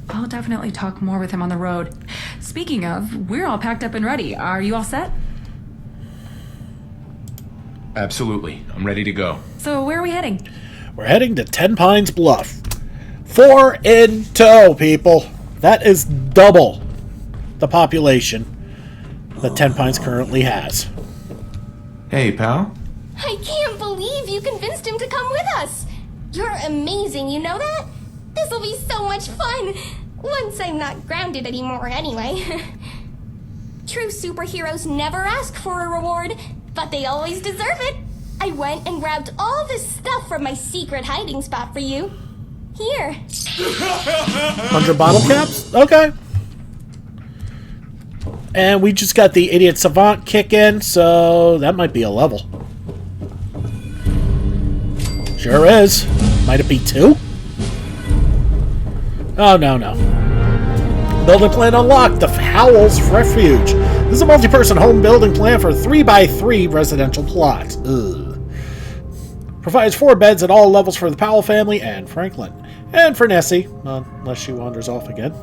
I'll definitely talk more with him on the road. Speaking of, we're all packed up and ready. Are you all set? Absolutely. I'm ready to go. So where are we heading? We're heading to Tenpines Bluff. 4 in tow, people. That is double the population that Tenpines currently has. Hey, pal. I can't believe you convinced him to come with us. You're amazing, you know that? This'll be so much fun. Once I'm not grounded anymore anyway. True superheroes never ask for a reward, but they always deserve it. I went and grabbed all this stuff from my secret hiding spot for you. Here. 100 bottle caps? Okay. And we just got the Idiot Savant kick in, so that might be a level. Sure is. Might it be 2? Oh, no. Building plan unlocked. The Powells Refuge. This is a multi-person home building plan for a 3x3 residential plot. Ugh. Provides 4 beds at all levels for the Powell family and Franklin. And for Nessie, unless she wanders off again.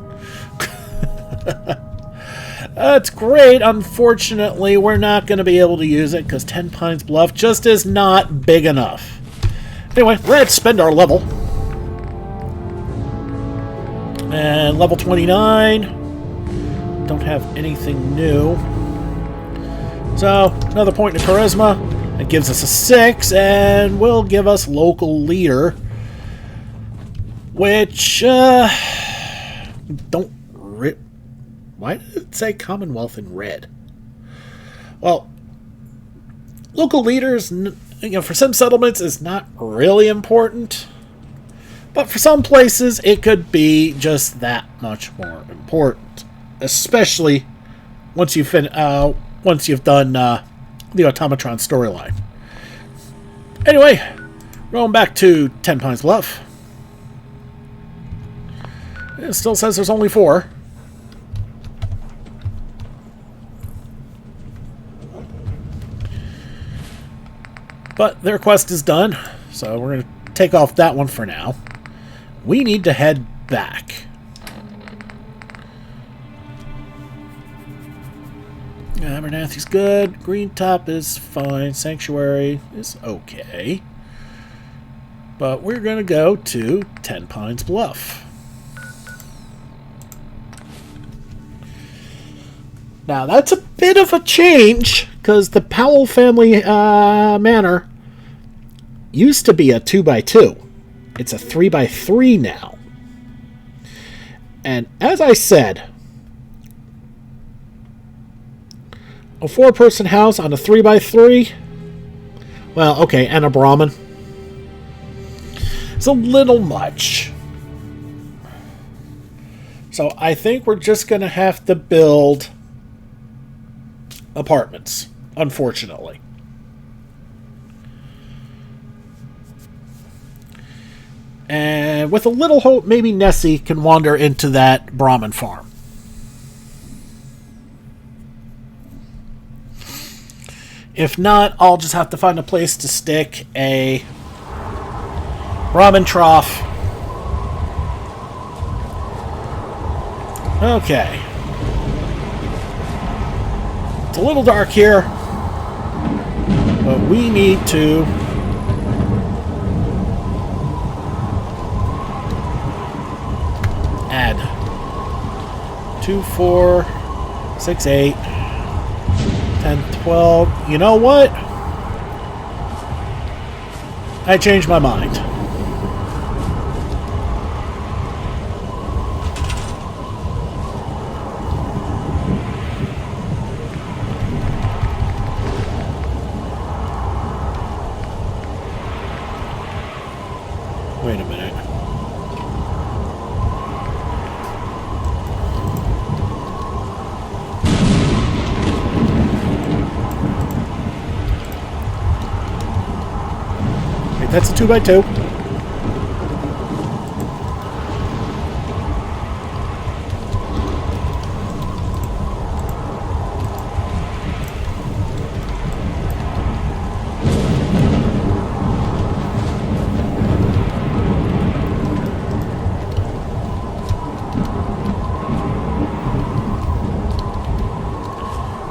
That's great. Unfortunately, we're not going to be able to use it because Tenpines Bluff just is not big enough. Anyway, let's spend our level. And level 29. Don't have anything new. So, another point in charisma. It gives us a 6 and will give us local leader. Which, why did it say Commonwealth in red? Well, local leaders, for some settlements, is not really important. But for some places, it could be just that much more important. Especially once you've done the Automatron storyline. Anyway, rolling back to Tenpines Bluff. It still says there's only 4. But their quest is done, so we're going to take off that one for now. We need to head back. Abernathy's good. Green Top is fine. Sanctuary is okay. But we're going to go to Tenpines Bluff. Now, that's a bit of a change, because the Powell family manor used to be a 2x2. It's a 3x3 now. And as I said, a 4-person house on a 3x3, well, okay, and a Brahmin. It's a little much. So I think we're just going to have to build apartments, unfortunately. And with a little hope, maybe Nessie can wander into that Brahmin farm. If not, I'll just have to find a place to stick a Brahmin trough. Okay. It's a little dark here, but we need to add 2, 4, 6, 8, 10, 12. You know what? I changed my mind. Wait a minute. Wait, that's a 2x2.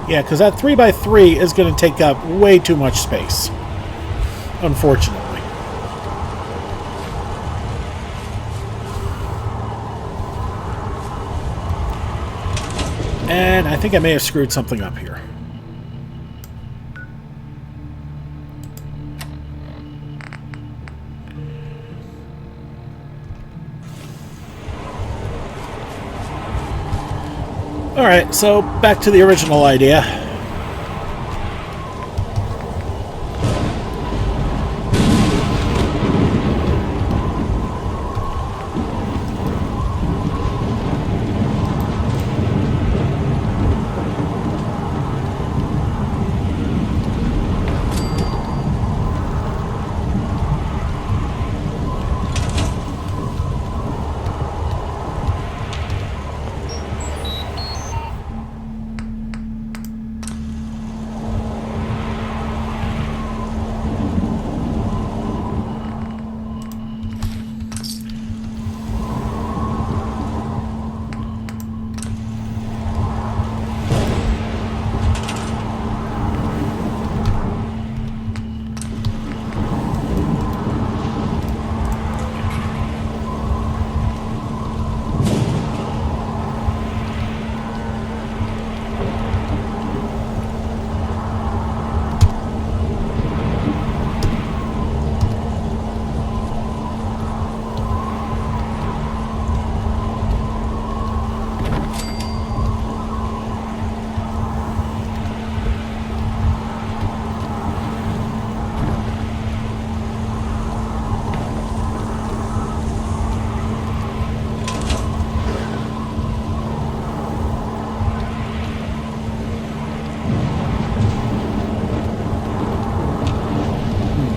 Yeah, because that 3x3 is going to take up way too much space. Unfortunately. And I think I may have screwed something up here. Alright, so back to the original idea.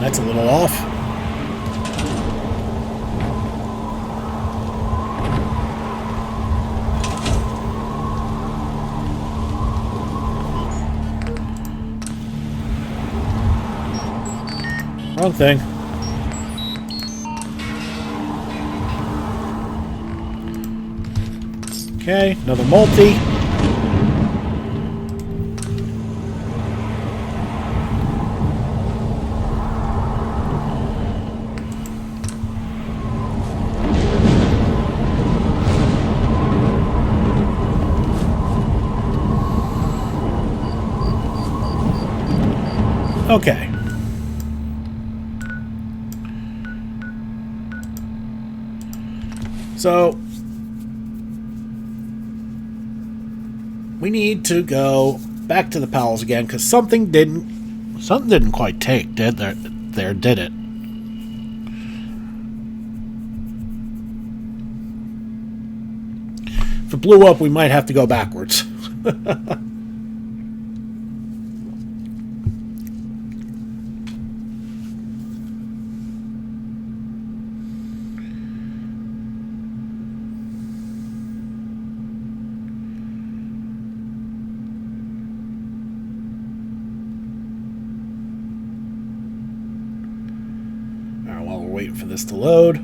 That's a little off. Wrong thing. Okay, another multi. Okay. So we need to go back to the Powells again because something didn't quite take, did it? If it blew up, we might have to go backwards. While we're waiting for this to load.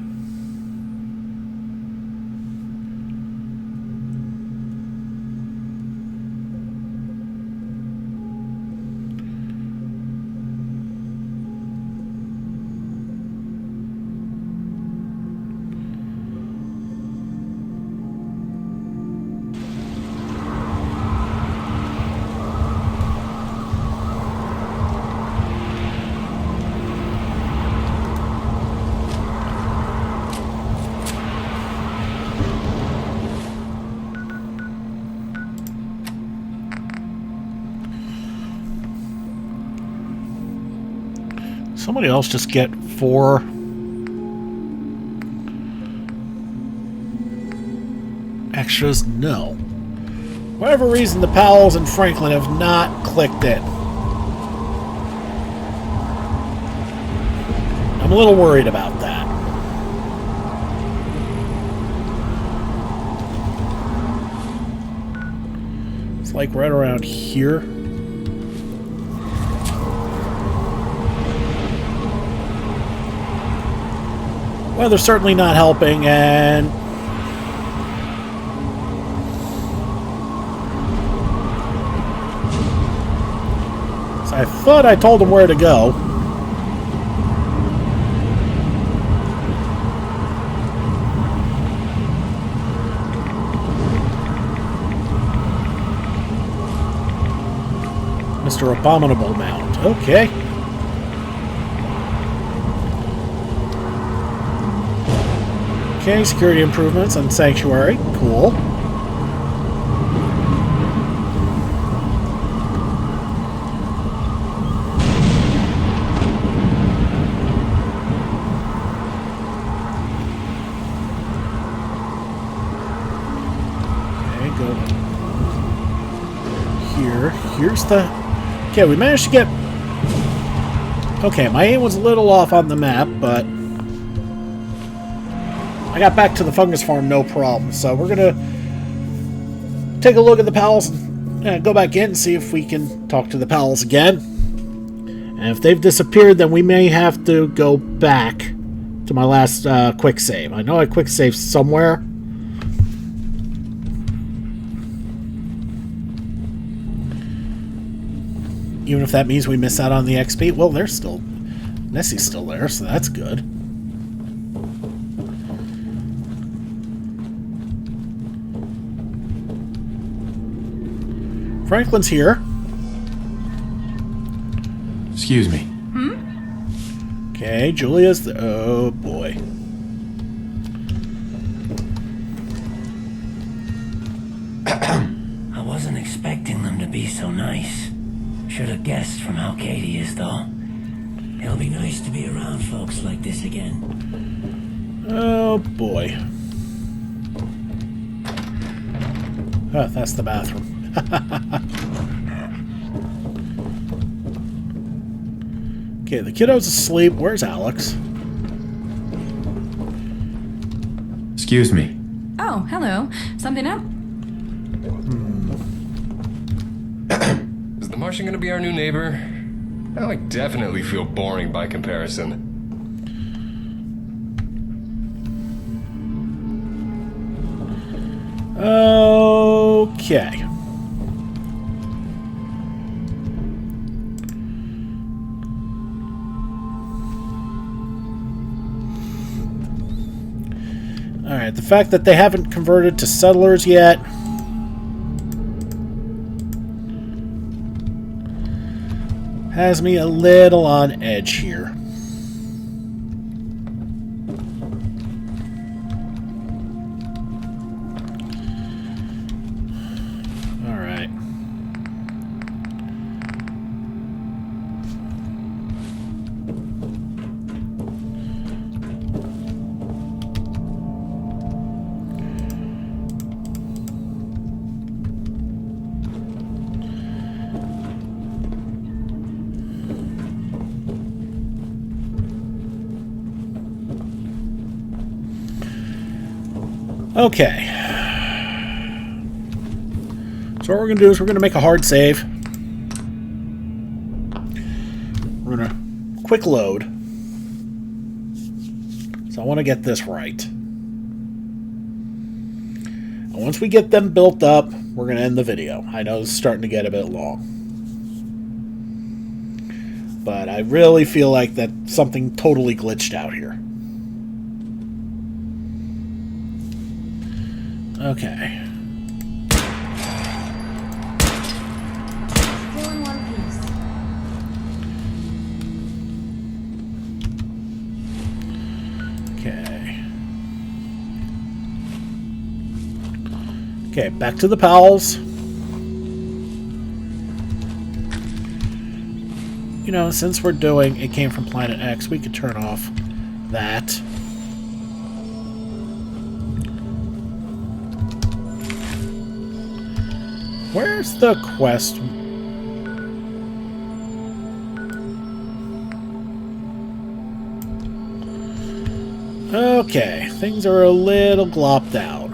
Somebody else just get 4 extras? No. Whatever reason, the Powells and Franklin have not clicked in. I'm a little worried about that. It's like right around here. Weather's certainly not helping, and so I thought I told him where to go. Mr. Abominable Mount. Okay. Okay, security improvements on Sanctuary. Cool. go here. Here's the... Okay, we managed to get... Okay, my aim was a little off on the map, but... I got back to the fungus farm no problem. So we're going to take a look at the Powells and go back in and see if we can talk to the Powells again. And if they've disappeared, then we may have to go back to my last quick save. I know I quick saved somewhere. Even if that means we miss out on the XP. Well, they're still... Nessie's still there, so that's good. Franklin's here. Excuse me. Okay, Julia's the... Oh, boy. I wasn't expecting them to be so nice. Should have guessed from how Katie is, though. It'll be nice to be around folks like this again. Oh, boy. Oh, that's the bathroom. Okay, the kiddo's asleep. Where's Alex? Excuse me. Oh, hello. Something up? Is the Martian gonna be our new neighbor? I definitely feel boring by comparison. Okay. Alright, the fact that they haven't converted to settlers yet has me a little on edge here. Alright. Okay. So what we're going to do is we're going to make a hard save. We're going to quick load. So I want to get this right. And once we get them built up, we're going to end the video. I know it's starting to get a bit long. But I really feel like that something totally glitched out here. Okay. Still in one piece. Okay. Okay, back to the Powells. You know, since we're doing It Came from Planet X, we could turn off that. Where's the quest? Okay, things are a little glopped out.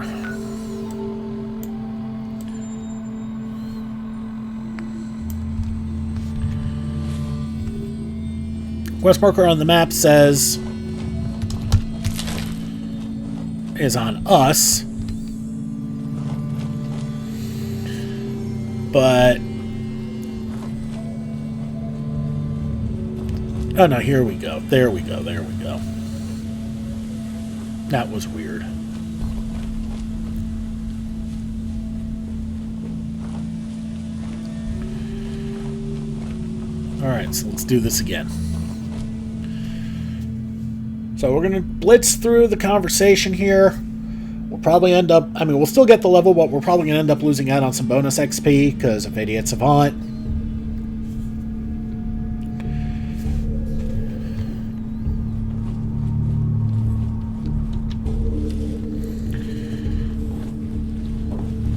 Quest marker on the map says is on us. But oh no, here we go. There we go. There we go. That was weird. Alright, so let's do this again. So we're going to blitz through the conversation here. We'll probably end up... I mean, we'll still get the level, but we're probably going to end up losing out on some bonus XP because of Idiot Savant.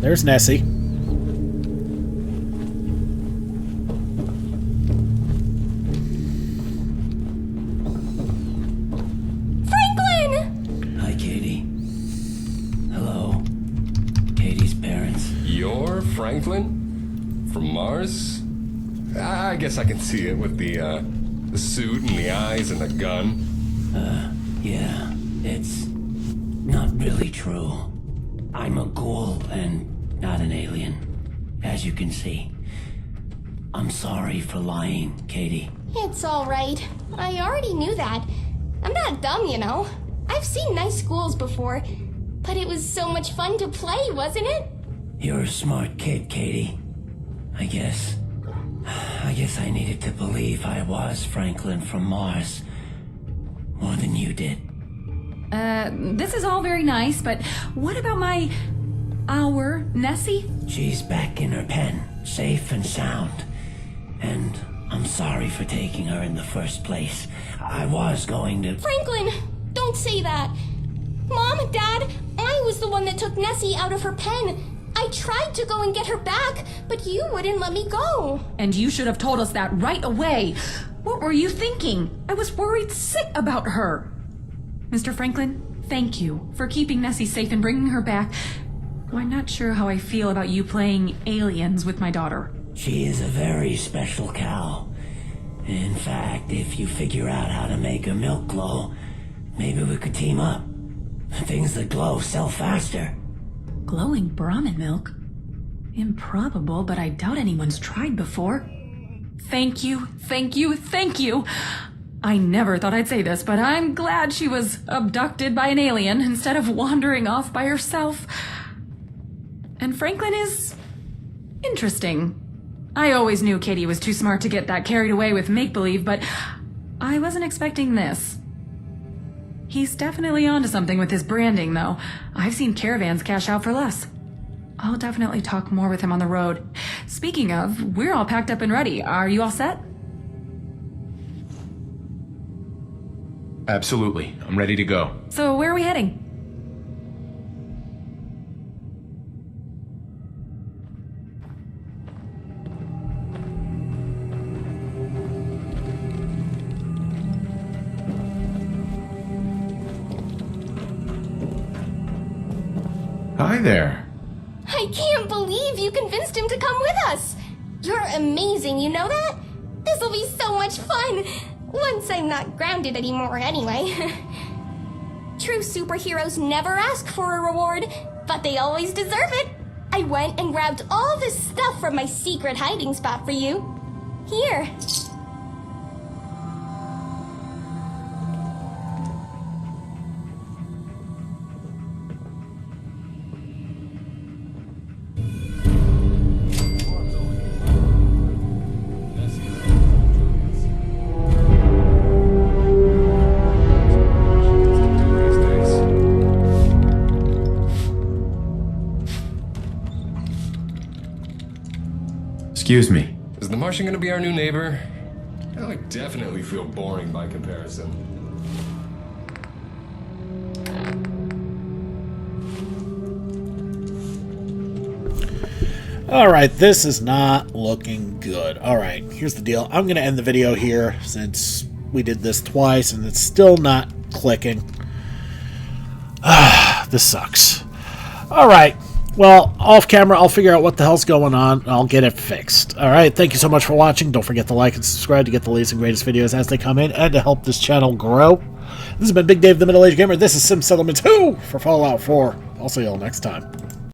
There's Nessie. Franklin! Hi, Katie. Hello. Katie's parents. You're Franklin? From Mars? I guess I can see it with the suit and the eyes and the gun. Yeah, it's not really true. I'm a ghoul and not an alien, as you can see. I'm sorry for lying, Katie. It's alright. I already knew that. I'm not dumb, you know. I've seen nice schools before, but it was so much fun to play, wasn't it? You're a smart kid, Katie. I guess I needed to believe I was Franklin from Mars more than you did. This is all very nice, but what about our Nessie? She's back in her pen, safe and sound. And I'm sorry for taking her in the first place. I was going to... Franklin, don't say that. Mom, Dad, I was the one that took Nessie out of her pen. I tried to go and get her back, but you wouldn't let me go. And you should have told us that right away. What were you thinking? I was worried sick about her. Mr. Franklin, thank you for keeping Nessie safe and bringing her back. I'm not sure how I feel about you playing aliens with my daughter. She is a very special cow. In fact, if you figure out how to make her milk glow, maybe we could team up. Things that glow sell faster. Glowing Brahmin milk? Improbable, but I doubt anyone's tried before. Thank you, thank you, thank you! I never thought I'd say this, but I'm glad she was abducted by an alien instead of wandering off by herself. And Franklin is... interesting. I always knew Katie was too smart to get that carried away with make-believe, but I wasn't expecting this. He's definitely onto something with his branding, though. I've seen caravans cash out for less. I'll definitely talk more with him on the road. Speaking of, we're all packed up and ready. Are you all set? Absolutely. I'm ready to go. So where are we heading? Hi there. I can't believe you convinced him to come with us. You're amazing, you know that? This'll be so much fun. Once I'm not grounded anymore anyway. True superheroes never ask for a reward, but they always deserve it. I went and grabbed all this stuff from my secret hiding spot for you. Here. Excuse me. Is the Martian gonna be our new neighbor? I would definitely feel boring by comparison. Alright, this is not looking good. Alright, here's the deal. I'm going to end the video here since we did this twice and it's still not clicking. This sucks. Alright, well, off camera, I'll figure out what the hell's going on and I'll get it fixed. Alright, thank you so much for watching. Don't forget to like and subscribe to get the latest and greatest videos as they come in and to help this channel grow. This has been Big Dave the Middle-Aged Gamer. This is Sim Settlement 2 for Fallout 4. I'll see you all next time.